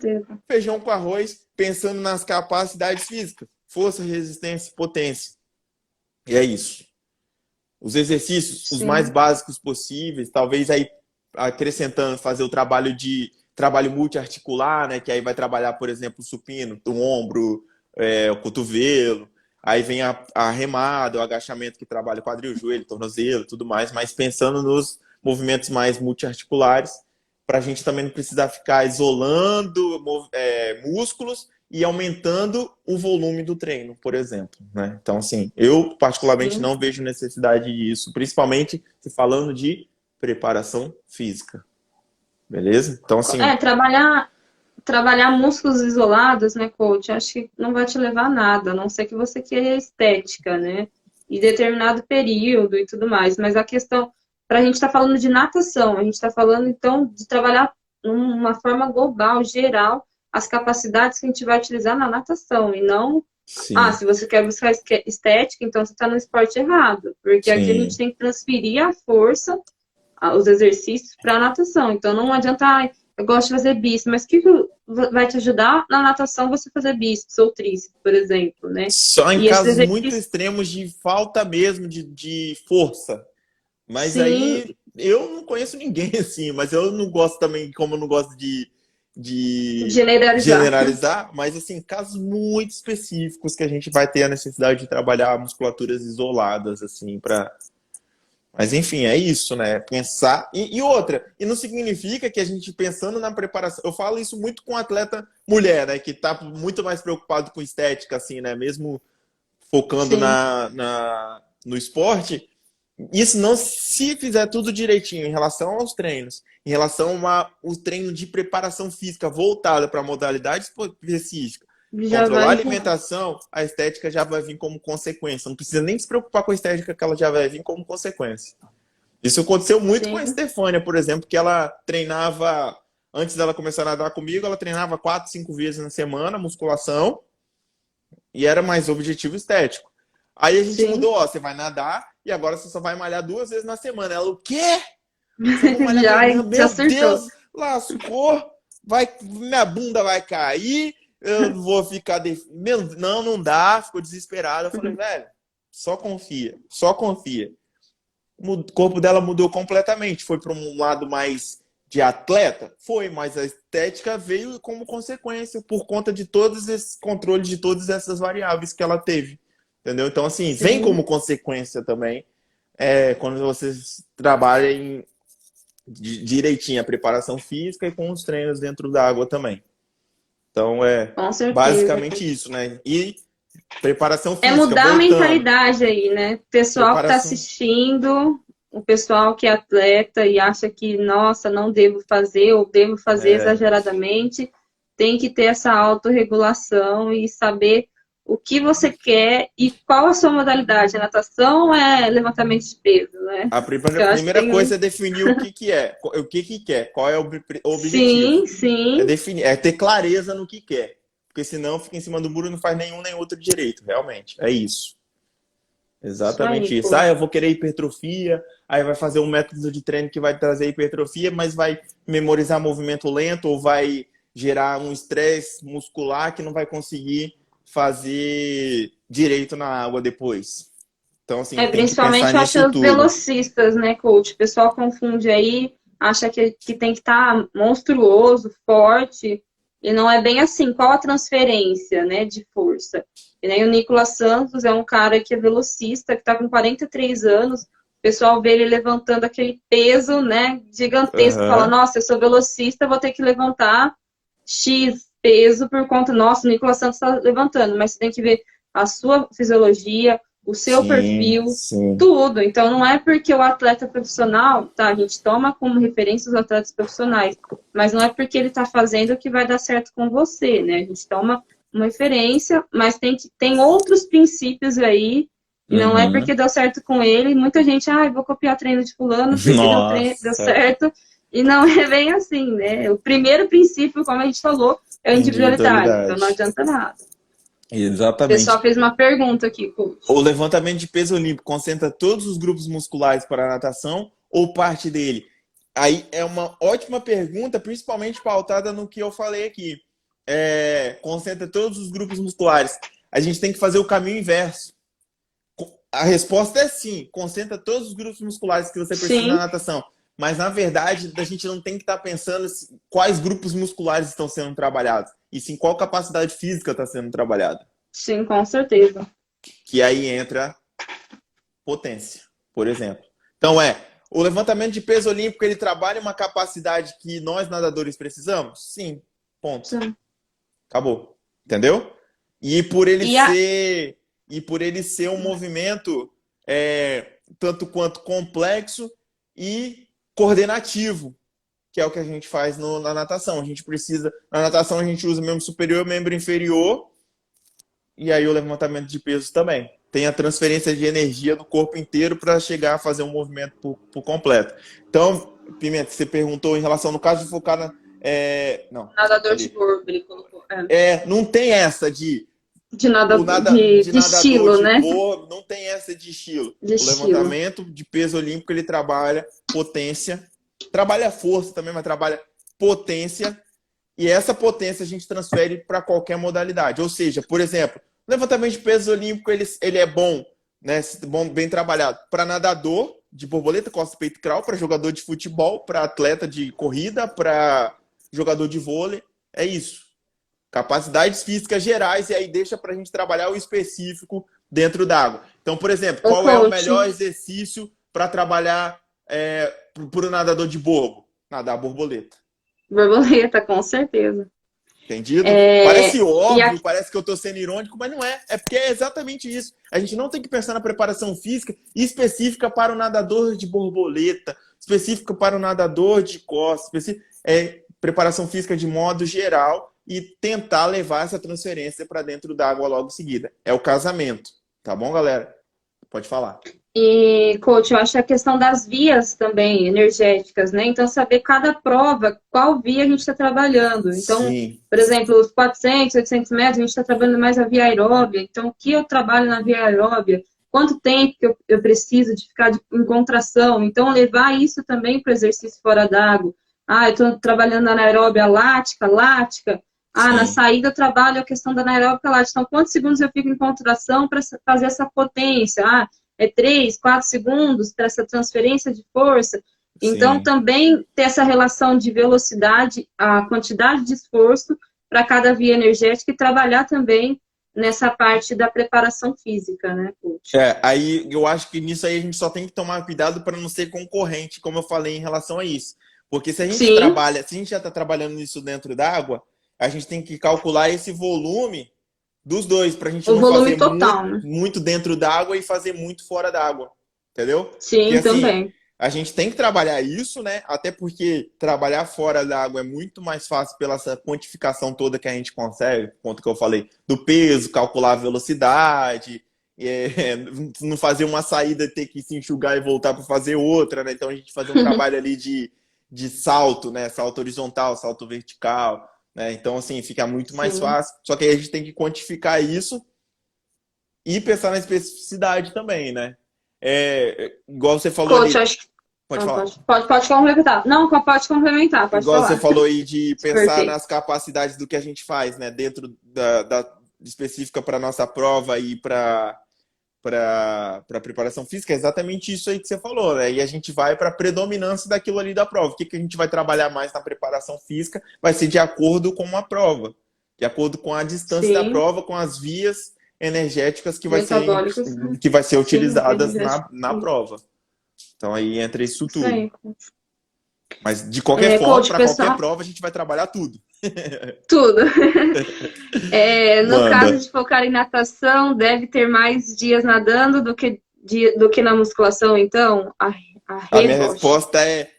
feijão com arroz, pensando nas capacidades físicas, força, resistência, potência. E é isso. Os exercícios, os mais básicos possíveis, talvez aí acrescentando, fazer o trabalho multiarticular, né? Que aí vai trabalhar, por exemplo, o supino, o ombro, o cotovelo. Aí vem a remada, o agachamento que trabalha o quadril, joelho, tornozelo, tudo mais. Mas pensando nos movimentos mais multiarticulares, para a gente também não precisar ficar isolando músculos e aumentando o volume do treino, por exemplo, né? Então, assim, eu particularmente não vejo necessidade disso, principalmente se falando de preparação física. Beleza? Então, assim... trabalhar músculos isolados, né, coach? Acho que não vai te levar a nada, a não ser que você queira estética, né? Em determinado período e tudo mais. Mas a questão... Para a gente estar falando de natação, a gente está falando, então, de trabalhar de uma forma global, geral, as capacidades que a gente vai utilizar na natação. E não... se você quer buscar estética, então você está no esporte errado. Porque aqui a gente tem que transferir a força, os exercícios para a natação. Então não adianta, eu gosto de fazer bíceps, mas o que vai te ajudar na natação você fazer bíceps ou tríceps, por exemplo, né? Só em casos muito extremos de falta mesmo de força. Mas aí eu não conheço ninguém assim, mas eu não gosto também, como eu não gosto de generalizar, mas assim, casos muito específicos que a gente vai ter a necessidade de trabalhar musculaturas isoladas, assim, para... Mas, enfim, é isso, né? Pensar... E outra, e não significa que a gente pensando na preparação... Eu falo isso muito com atleta mulher, né? Que tá muito mais preocupado com estética, assim, né? Mesmo focando Sim. no esporte, isso não se fizer tudo direitinho em relação aos treinos, em relação ao treino de preparação física voltada para a modalidade específica, Já controlar a vai. alimentação, a estética já vai vir como consequência. Não precisa nem se preocupar com a estética, que ela já vai vir como consequência. Isso aconteceu muito com a Sim. Estefânia, por exemplo, que ela treinava, antes dela começar a nadar comigo, ela treinava 4, 5 vezes na semana, musculação, e era mais objetivo estético. Aí a gente Sim. mudou, ó, você vai nadar e agora você só vai malhar 2 vezes na semana. Ela, o quê? Só vou malhar Já meu acertou. Deus, lascou, minha bunda vai cair, eu vou ficar... Não, não dá, ficou desesperada. Eu falei, velho, só confia, só confia. O corpo dela mudou completamente, foi para um lado mais de atleta? Foi, mas a estética veio como consequência por conta de todos esses controles de todas essas variáveis que ela teve. Entendeu? Então, assim, vem Sim. como consequência também quando você trabalha direitinho a preparação física e com os treinos dentro da água também. Então, Com certeza. basicamente isso, né? E preparação É física, mudar a voltando. mentalidade aí, né? O pessoal que está Preparação... assistindo, o pessoal que é atleta e acha que, nossa, não devo fazer ou devo fazer exageradamente, tem que ter essa autorregulação e saber o que você quer e qual a sua modalidade. A natação é levantamento de peso, né? A Eu acho que primeira tem coisa é definir o que que é, o que que quer, qual é o objetivo. Sim, sim. É ter clareza no que quer. Porque senão fica em cima do muro e não faz nenhum nem outro direito, realmente. É isso. Isso aí, Exatamente isso. pô. Ah, eu vou querer hipertrofia, aí vai fazer um método de treino que vai trazer hipertrofia, mas vai memorizar movimento lento ou vai gerar um estresse muscular que não vai conseguir fazer direito na água depois. Então, assim, tem que pensar Principalmente eu acho nisso os tudo. velocistas, né, coach? O pessoal confunde aí, acha que tem que estar monstruoso, forte, e não é bem assim. Qual a transferência, né, de força? E nem o Nicolas Santos é um cara que é velocista, que está com 43 anos, o pessoal vê ele levantando aquele peso, né, gigantesco, fala, Aham. nossa, eu sou velocista, vou ter que levantar X peso por conta, nossa, o Nicolas Santos está levantando, mas você tem que ver a sua fisiologia, o seu Sim, perfil, sim. tudo. Então, não é porque o atleta profissional, tá? A gente toma como referência os atletas profissionais, mas não é porque ele está fazendo que vai dar certo com você, né? A gente toma uma referência, mas tem outros princípios aí, e não é Uhum. porque deu certo com ele. Muita gente, vou copiar treino de fulano porque deu Nossa, certo. E não é bem assim, né? O primeiro princípio, como a gente falou, é a individualidade. Então, não individualidade. adianta nada. O pessoal Exatamente. fez uma pergunta aqui, coach. O levantamento de peso olímpico concentra todos os grupos musculares para a natação ou parte dele? Aí é uma ótima pergunta, principalmente pautada no que eu falei aqui. Concentra todos os grupos musculares. A gente tem que fazer o caminho inverso. A resposta é sim, concentra todos os grupos musculares que você precisa na Sim, natação. Mas, na verdade, a gente não tem que estar pensando quais grupos musculares estão sendo trabalhados, e sim qual capacidade física está sendo trabalhada. sim, com certeza. Que aí entra potência, por exemplo. Então, o levantamento de peso olímpico, ele trabalha uma capacidade que nós nadadores precisamos? Sim, ponto. Sim. Acabou. Entendeu? E por ele E a... ser um movimento tanto quanto complexo e coordenativo, que é o que a gente faz na natação. A gente precisa, na natação a gente usa membro superior, membro inferior, e aí o levantamento de peso também. Tem a transferência de energia do corpo inteiro para chegar a fazer um movimento por completo. Então, Pimenta, você perguntou em relação, no caso de focar na... não, nadador de cadê? corpo, ele colocou. Não tem essa de De de nadador estilo, de né? boa, não tem essa de estilo. De O estilo. levantamento de peso olímpico, ele trabalha potência, trabalha força também, mas trabalha potência, e essa potência a gente transfere para qualquer modalidade. Ou seja, por exemplo, o levantamento de peso olímpico, ele é bom, né, bem trabalhado para nadador de borboleta, costa, peito e crawl, para jogador de futebol, para atleta de corrida, para jogador de vôlei. É isso. Capacidades físicas gerais, e aí deixa para a gente trabalhar o específico dentro d'água. Então, por exemplo, O qual é o coach. melhor exercício para trabalhar para o nadador de borbo? Nadar borboleta. Borboleta, com certeza. Entendido? É, Parece e óbvio, aqui, parece que eu tô sendo irônico, mas não é. É porque é exatamente isso. A gente não tem que pensar na preparação física específica para o nadador de borboleta, específica para o nadador de costas, preparação física de modo geral e tentar levar essa transferência para dentro da água logo em seguida. É o casamento. Tá bom, galera? Pode falar. e, coach, eu acho que a questão das vias também energéticas, né? Então, saber cada prova, qual via a gente está trabalhando. Então, Sim, por exemplo, os 400, 800 metros, a gente está trabalhando mais a via aeróbia. Então, o que eu trabalho na via aeróbia? Quanto tempo que eu preciso de ficar em contração? Então, levar isso também para o exercício fora d'água. Ah, eu estou trabalhando na anaeróbia lática. Ah, na sim, saída eu trabalho a questão da anaeróbica lática. Então, quantos segundos eu fico em contração para fazer essa potência? Ah, é 3, 4 segundos para essa transferência de força. Então, sim. também ter essa relação de velocidade, a quantidade de esforço para cada via energética e trabalhar também nessa parte da preparação física, né, coach? Aí eu acho que nisso aí a gente só tem que tomar cuidado para não ser concorrente, como eu falei em relação a isso. Porque se a gente Sim, trabalha, se a gente já está trabalhando nisso dentro d'água, a gente tem que calcular esse volume dos dois, para a gente o não volume fazer muito, total, né? muito dentro d'água e fazer muito fora d'água. Entendeu? Porque Sim, assim, também. a gente tem que trabalhar isso, né? Até porque trabalhar fora d'água é muito mais fácil pela essa quantificação toda que a gente consegue, ponto que eu falei, do peso, calcular a velocidade, não fazer uma saída, ter que se enxugar e voltar para fazer outra, né? Então a gente fazer um trabalho ali de salto, né? Salto horizontal, salto vertical, né? Então, assim, fica muito mais Sim. fácil. Só que aí a gente tem que quantificar isso e pensar na especificidade também, né? Igual você falou Coach, ali, acho que. pode Ah, falar. pode complementar. Não, pode complementar, pode Igual você falar. falou aí de pensar Perfeito. nas capacidades do que a gente faz, né? Dentro da específica para nossa prova e para preparação física, é exatamente isso aí que você falou, né? E a gente vai para a predominância daquilo ali da prova. O que a gente vai trabalhar mais na preparação física vai ser de acordo com a prova, de acordo com a distância da Sim, prova, com as vias energéticas metabólicos. que vai ser Sim, utilizadas energéticos. na prova. Então aí entra isso Isso tudo. aí. Mas de qualquer forma, Coach, para qualquer pessoal, prova, a gente vai trabalhar tudo. tudo. No caso Manda. de focar em natação, deve ter mais dias nadando do que na musculação, então? A A minha rebote. resposta é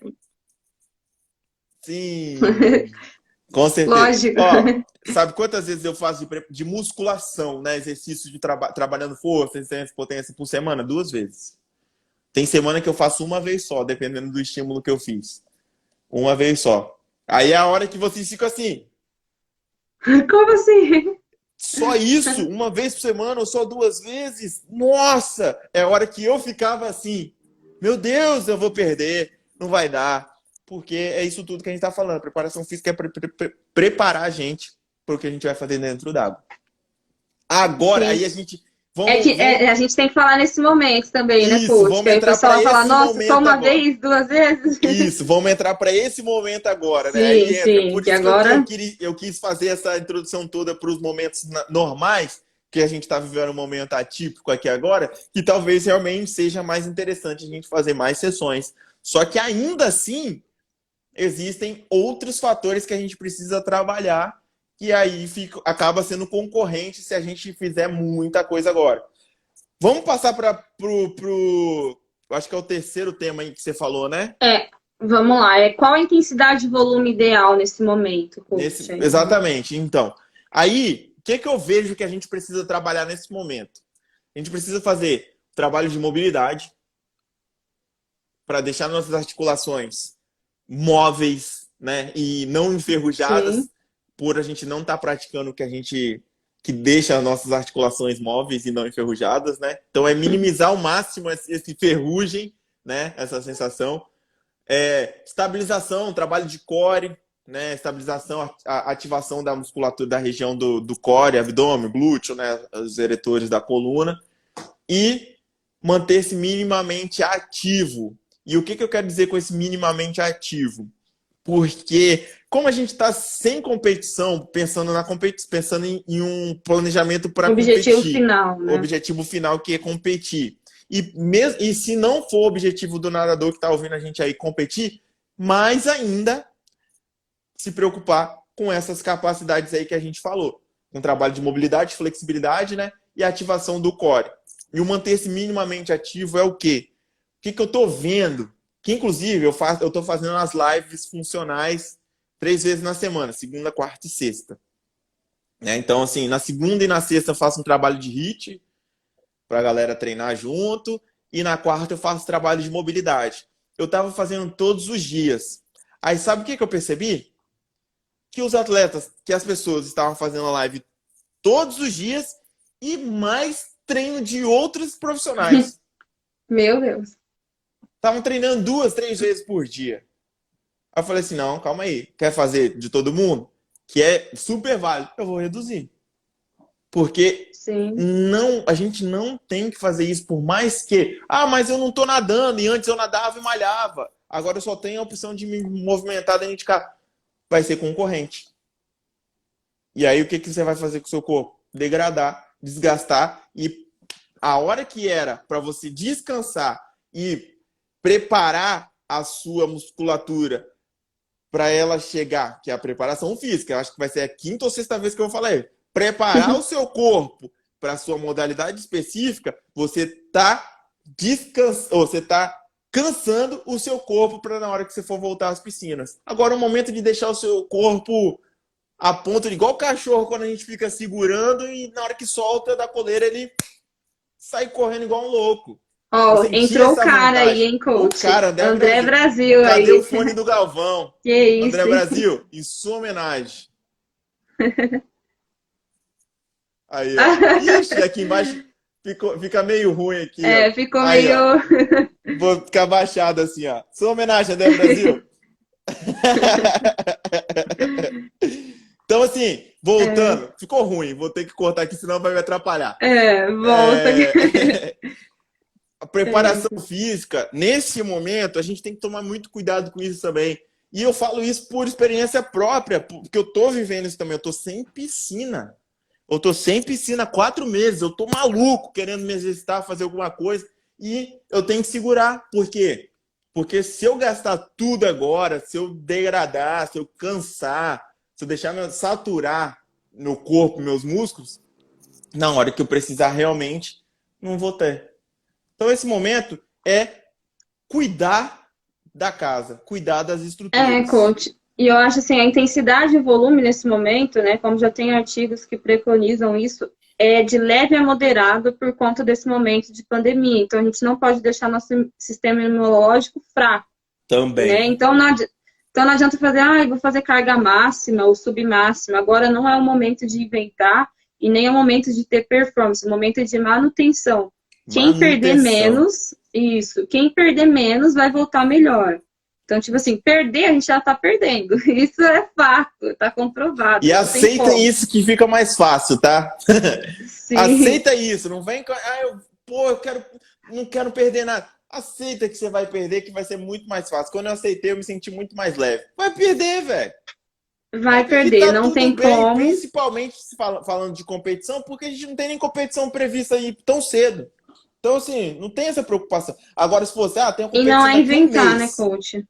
sim, com certeza. Lógico. Ó, sabe quantas vezes eu faço de musculação, né? Exercício de trabalhando força, resistência, potência por semana? 2 vezes. Tem semana que eu faço uma vez só, dependendo do estímulo que eu fiz. Uma vez só. Aí é a hora que vocês ficam assim, Como assim? só isso? Uma vez por semana ou só 2 vezes? Nossa! É a hora que eu ficava assim, meu Deus, eu vou perder, não vai dar. Porque é isso tudo que a gente está falando. Preparação física é preparar a gente para o que a gente vai fazer dentro d'água. Agora, Sim. aí a gente. Vamos, A gente tem que falar nesse momento também, né, isso, coach? Que vamos aí o entrar pessoal para vai falar, esse nossa, só momento uma agora. vez, 2 vezes? Isso, vamos entrar para esse momento agora, né? Sim, Aí entra. sim, Por que isso que eu, agora. eu quis fazer essa introdução toda para os momentos normais, que a gente está vivendo um momento atípico aqui agora, que talvez realmente seja mais interessante a gente fazer mais sessões. Só que ainda assim, existem outros fatores que a gente precisa trabalhar, que aí acaba sendo concorrente se a gente fizer muita coisa agora. Vamos passar para eu acho que é o terceiro tema aí que você falou, né? Vamos lá. Qual a intensidade e volume ideal nesse momento, coach? Aí, vamos lá. Exatamente. Então, aí, o que eu vejo que a gente precisa trabalhar nesse momento? A gente precisa fazer trabalho de mobilidade para deixar nossas articulações móveis, né, e não enferrujadas, Sim, por a gente não estar praticando o que deixa as nossas articulações móveis e não enferrujadas, né? Então é minimizar ao máximo esse ferrugem, né, essa sensação. Estabilização, trabalho de core, né? Estabilização, ativação da musculatura da região do core, abdômen, glúteo, né? Os eretores da coluna. E manter-se minimamente ativo. E o que eu quero dizer com esse minimamente ativo? Porque, como a gente está sem competição, pensando em um planejamento para objetivo competir, final, o né? objetivo final que é competir. E se não for o objetivo do nadador que está ouvindo a gente aí competir, mais ainda se preocupar com essas capacidades aí que a gente falou. Um trabalho de mobilidade, flexibilidade, né? E ativação do core. E o manter-se minimamente ativo é o quê? O que eu estou vendo? Que, inclusive, eu estou fazendo as lives funcionais 3 vezes na semana, segunda, quarta e sexta. Né? Então, assim, na segunda e na sexta eu faço um trabalho de HIIT para a galera treinar junto. E na quarta eu faço trabalho de mobilidade. Eu estava fazendo todos os dias. Aí sabe o que eu percebi? Que os atletas, que as pessoas estavam fazendo a live todos os dias e mais treino de outros profissionais. Meu Deus. Estavam treinando 2, 3 vezes por dia. Aí eu falei assim, não, calma aí. Quer fazer de todo mundo? Que é super válido. Eu vou reduzir. Porque Sim. a gente não tem que fazer isso por mais que... Ah, mas eu não tô nadando e antes eu nadava e malhava. Agora eu só tenho a opção de me movimentar dentro de casa. Vai ser concorrente. E aí o que você vai fazer com o seu corpo? Degradar, desgastar e a hora que era para você descansar e preparar a sua musculatura para ela chegar, que é a preparação física. Eu acho que vai ser a quinta ou sexta vez que eu vou falar isso. Preparar o seu corpo para a sua modalidade específica, você está cansando o seu corpo para na hora que você for voltar às piscinas. Agora, o momento de deixar o seu corpo a ponto de igual o cachorro quando a gente fica segurando e na hora que solta da coleira ele sai correndo igual um louco. Ó, entrou o cara vantagem. aí, hein, coach? O cara, André Brasil Cadê aí. o fone do Galvão? Que isso, André hein? Brasil, em sua homenagem. Aí, ó. Ixi, aqui embaixo fica meio ruim aqui, ó. Ficou Aí, meio... ó. Vou ficar baixado assim, ó. Sua homenagem, André Brasil. Então, assim, voltando, ficou ruim, vou ter que cortar aqui, senão vai me atrapalhar. Volta. A preparação física, nesse momento, a gente tem que tomar muito cuidado com isso também. E eu falo isso por experiência própria, porque eu tô vivendo isso também. Eu tô sem piscina. Eu tô sem piscina há 4 meses. Eu tô maluco querendo me exercitar, fazer alguma coisa. E eu tenho que segurar. Por quê? Porque se eu gastar tudo agora, se eu degradar, se eu cansar, se eu deixar saturar meu corpo, meus músculos, na hora que eu precisar realmente, não vou ter. Então, esse momento é cuidar da casa, cuidar das estruturas. Coach. E eu acho assim, a intensidade e o volume nesse momento, né, como já tem artigos que preconizam isso, é de leve a moderado por conta desse momento de pandemia. Então, a gente não pode deixar nosso sistema imunológico fraco. Também. Né? Então, não adianta fazer, vou fazer carga máxima ou submáxima. Agora não é o momento de inventar e nem é o momento de ter performance. O momento é de manutenção. Quem perder menos vai voltar melhor. Então, tipo assim, perder, a gente já tá perdendo. Isso é fato, tá comprovado. E aceitem isso que fica mais fácil, tá? Sim. Aceita isso, não vem com... não quero perder nada. Aceita que você vai perder, que vai ser muito mais fácil. Quando eu aceitei, eu me senti muito mais leve. Vai perder, velho. Vai perder, não tem como. Principalmente falando de competição, porque a gente não tem nem competição prevista aí tão cedo. Então, assim, não tem essa preocupação. Agora, se fosse, tem uma competição. E não é inventar, né, mês. coach?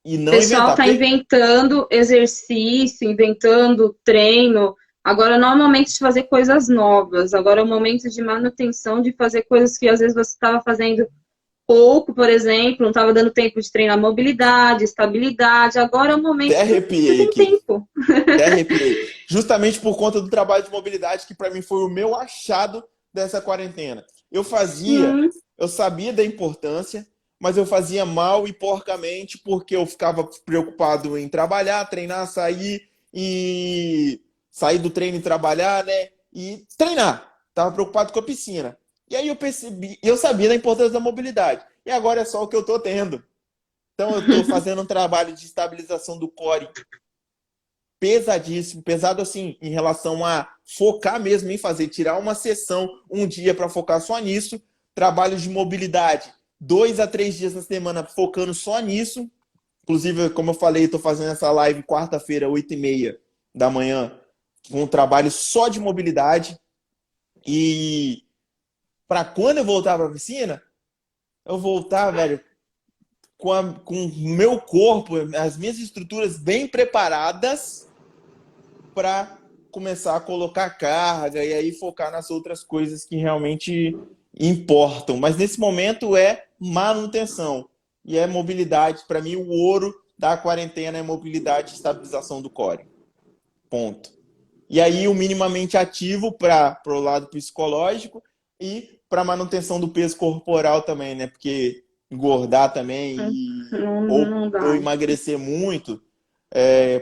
E não o pessoal está inventando exercício, inventando treino. Agora não é o momento de fazer coisas novas. Agora é o momento de manutenção, de fazer coisas que às vezes você estava fazendo pouco, por exemplo, não estava dando tempo de treinar mobilidade, estabilidade. Agora é o momento Até arrepiei que tem tempo. Até arrepiei. Justamente por conta do trabalho de mobilidade, que para mim foi o meu achado dessa quarentena. Eu sabia da importância, mas eu fazia mal e porcamente porque eu ficava preocupado em trabalhar, treinar, sair do treino e trabalhar, né? E treinar. Tava preocupado com a piscina. E aí eu sabia da importância da mobilidade. E agora é só o que eu tô tendo. Então eu tô fazendo um trabalho de estabilização do core pesadíssimo, pesado assim, em relação a focar mesmo em fazer, tirar uma sessão, um dia para focar só nisso, trabalho de mobilidade, 2 a 3 dias na semana focando só nisso. Inclusive, como eu falei, estou fazendo essa live quarta-feira, 8h30 da manhã, com um trabalho só de mobilidade. E para quando eu voltar para a piscina, eu voltar, velho, com o meu corpo, as minhas estruturas bem preparadas para começar a colocar carga e aí focar nas outras coisas que realmente importam. Mas nesse momento é manutenção e é mobilidade. Para mim, o ouro da quarentena é mobilidade e estabilização do core. Ponto. E aí o minimamente ativo para o lado psicológico e para manutenção do peso corporal também, né? Porque engordar também ou emagrecer muito,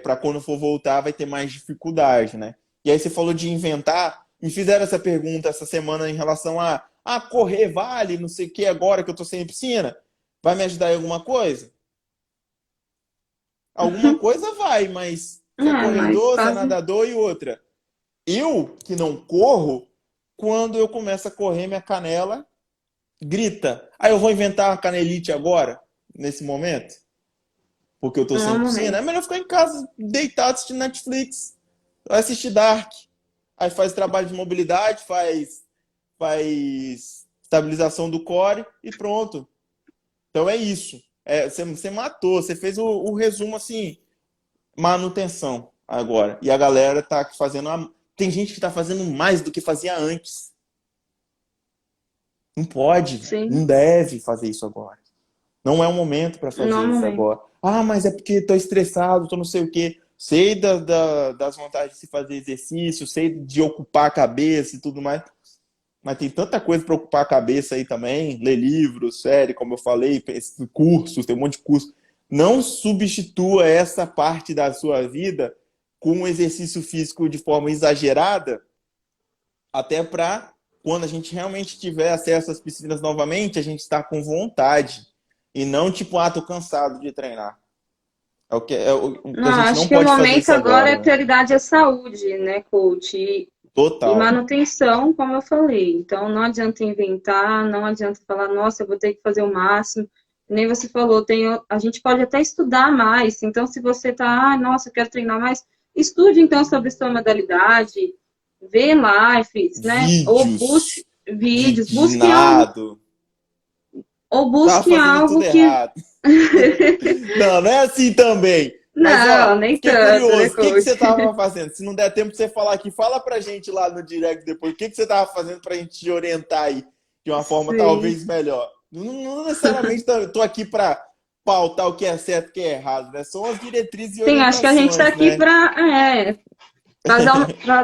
para quando for voltar vai ter mais dificuldade, né? E aí você falou de inventar, me fizeram essa pergunta essa semana em relação a correr vale, não sei o que, agora que eu tô sem piscina, vai me ajudar em alguma coisa? Alguma coisa vai, mas você é corredor, você é nadador e outra. Eu, que não corro, quando eu começo a correr, minha canela grita. Aí eu vou inventar uma canelite agora, nesse momento? Porque eu tô sem piscina? É melhor ficar em casa, deitado, assistindo Netflix. Vai assistir Dark. Aí faz trabalho de mobilidade, faz estabilização do core e pronto. Então é isso. Você matou, você fez o resumo assim, manutenção agora. E a galera tá fazendo... Tem gente que tá fazendo mais do que fazia antes. Não pode, não deve fazer isso agora. Não é o momento para fazer isso agora. Ah, mas é porque tô estressado, tô não sei o quê. Sei das vontades de se fazer exercício, sei de ocupar a cabeça e tudo mais. Mas tem tanta coisa para ocupar a cabeça aí também. Ler livros, série, como eu falei, cursos, tem um monte de curso. Não substitua essa parte da sua vida com um exercício físico de forma exagerada, até para quando a gente realmente tiver acesso às piscinas novamente, a gente estar com vontade. E não tipo, tô cansado de treinar. O que a gente acho que o momento agora, a prioridade é a saúde, né, coach? Total. E manutenção, como eu falei. Então, não adianta inventar, não adianta falar, nossa, eu vou ter que fazer o máximo. Nem você falou, a gente pode até estudar mais. Então, se você tá, nossa, eu quero treinar mais, estude então sobre sua modalidade, vê lives, né? Ou busque vídeos, busque algo. Ou busque algo que... Não é assim também. Mas, nem tanto. Curioso, o que você estava fazendo? Se não der tempo de você falar aqui, fala pra gente lá no direct depois. O que você estava fazendo pra gente te orientar aí de uma forma talvez melhor? Não necessariamente tô aqui pra pautar o que é certo e o que é errado, né? São as diretrizes e orientações. Sim, acho que a gente está aqui para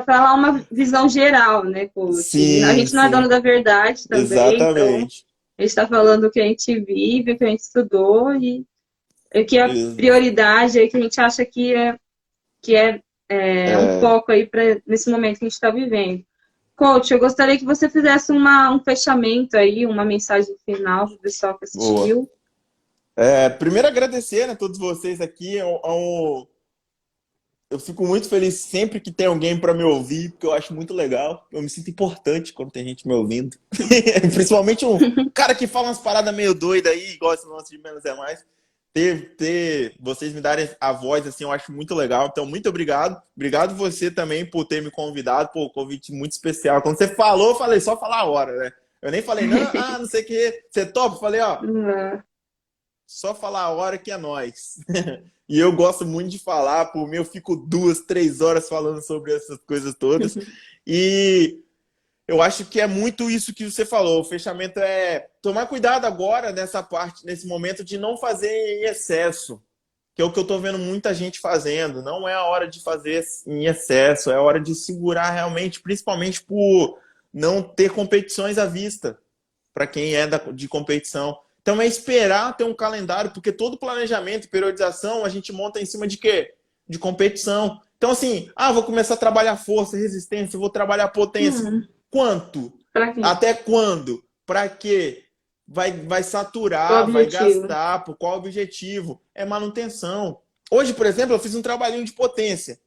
falar uma visão geral, né, coach? Sim, a gente não é dono da verdade também. Exatamente. Então, a gente está falando o que a gente vive, o que a gente estudou e o que é prioridade aí que a gente acha que é um foco aí nesse momento que a gente está vivendo. Coach, eu gostaria que você fizesse um fechamento aí, uma mensagem final para o pessoal que assistiu. Primeiro agradecer, né, a todos vocês aqui. Eu fico muito feliz sempre que tem alguém para me ouvir, porque eu acho muito legal. Eu me sinto importante quando tem gente me ouvindo. Principalmente um cara que fala umas paradas meio doidas aí, igual esse lance de menos é mais. Vocês me darem a voz, assim, eu acho muito legal. Então, muito obrigado. Obrigado você também por ter me convidado. Pô, convite muito especial. Quando você falou, eu falei, só falar a hora, né? Eu nem falei, não sei o que. Você topa? Eu falei, só falar a hora que é nóis. E eu gosto muito de falar. Por mim, eu fico 2, 3 horas falando sobre essas coisas todas. E eu acho que é muito isso que você falou. O fechamento é tomar cuidado agora nessa parte, nesse momento de não fazer em excesso, que é o que eu tô vendo muita gente fazendo. Não é a hora de fazer em excesso, é a hora de segurar realmente, principalmente por não ter competições à vista, para quem é de competição. Então é esperar ter um calendário, porque todo planejamento e periodização a gente monta em cima de quê? De competição. Então assim, vou começar a trabalhar força, resistência, vou trabalhar potência. Quanto? Até quando? Para quê? Vai saturar, vai gastar. Por qual objetivo? É manutenção. Hoje, por exemplo, eu fiz um trabalhinho de potência.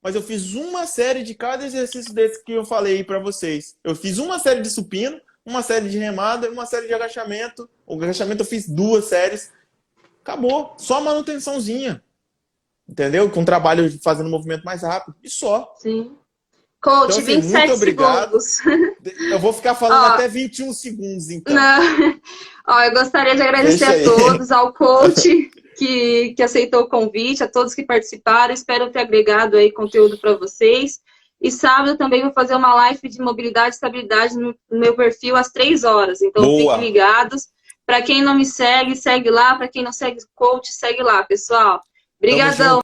Mas eu fiz uma série de cada exercício desse que eu falei para vocês. Eu fiz uma série de supino, uma série de remada e uma série de agachamento. O agachamento eu fiz 2 séries. Acabou. Só manutençãozinha. Entendeu? Com trabalho fazendo movimento mais rápido. E só. Sim. Coach, então, assim, 27 muito obrigado. Segundos. Eu vou ficar falando até 21 segundos, então. Eu gostaria de agradecer a todos, ao coach, que aceitou o convite, a todos que participaram. Espero ter agregado aí conteúdo para vocês. E sábado também vou fazer uma live de mobilidade e estabilidade no meu perfil às 3 horas. Então, Boa. fiquem ligados. Para quem não me segue, segue lá. Para quem não segue o coach, segue lá, pessoal. Tamo Obrigadão. junto.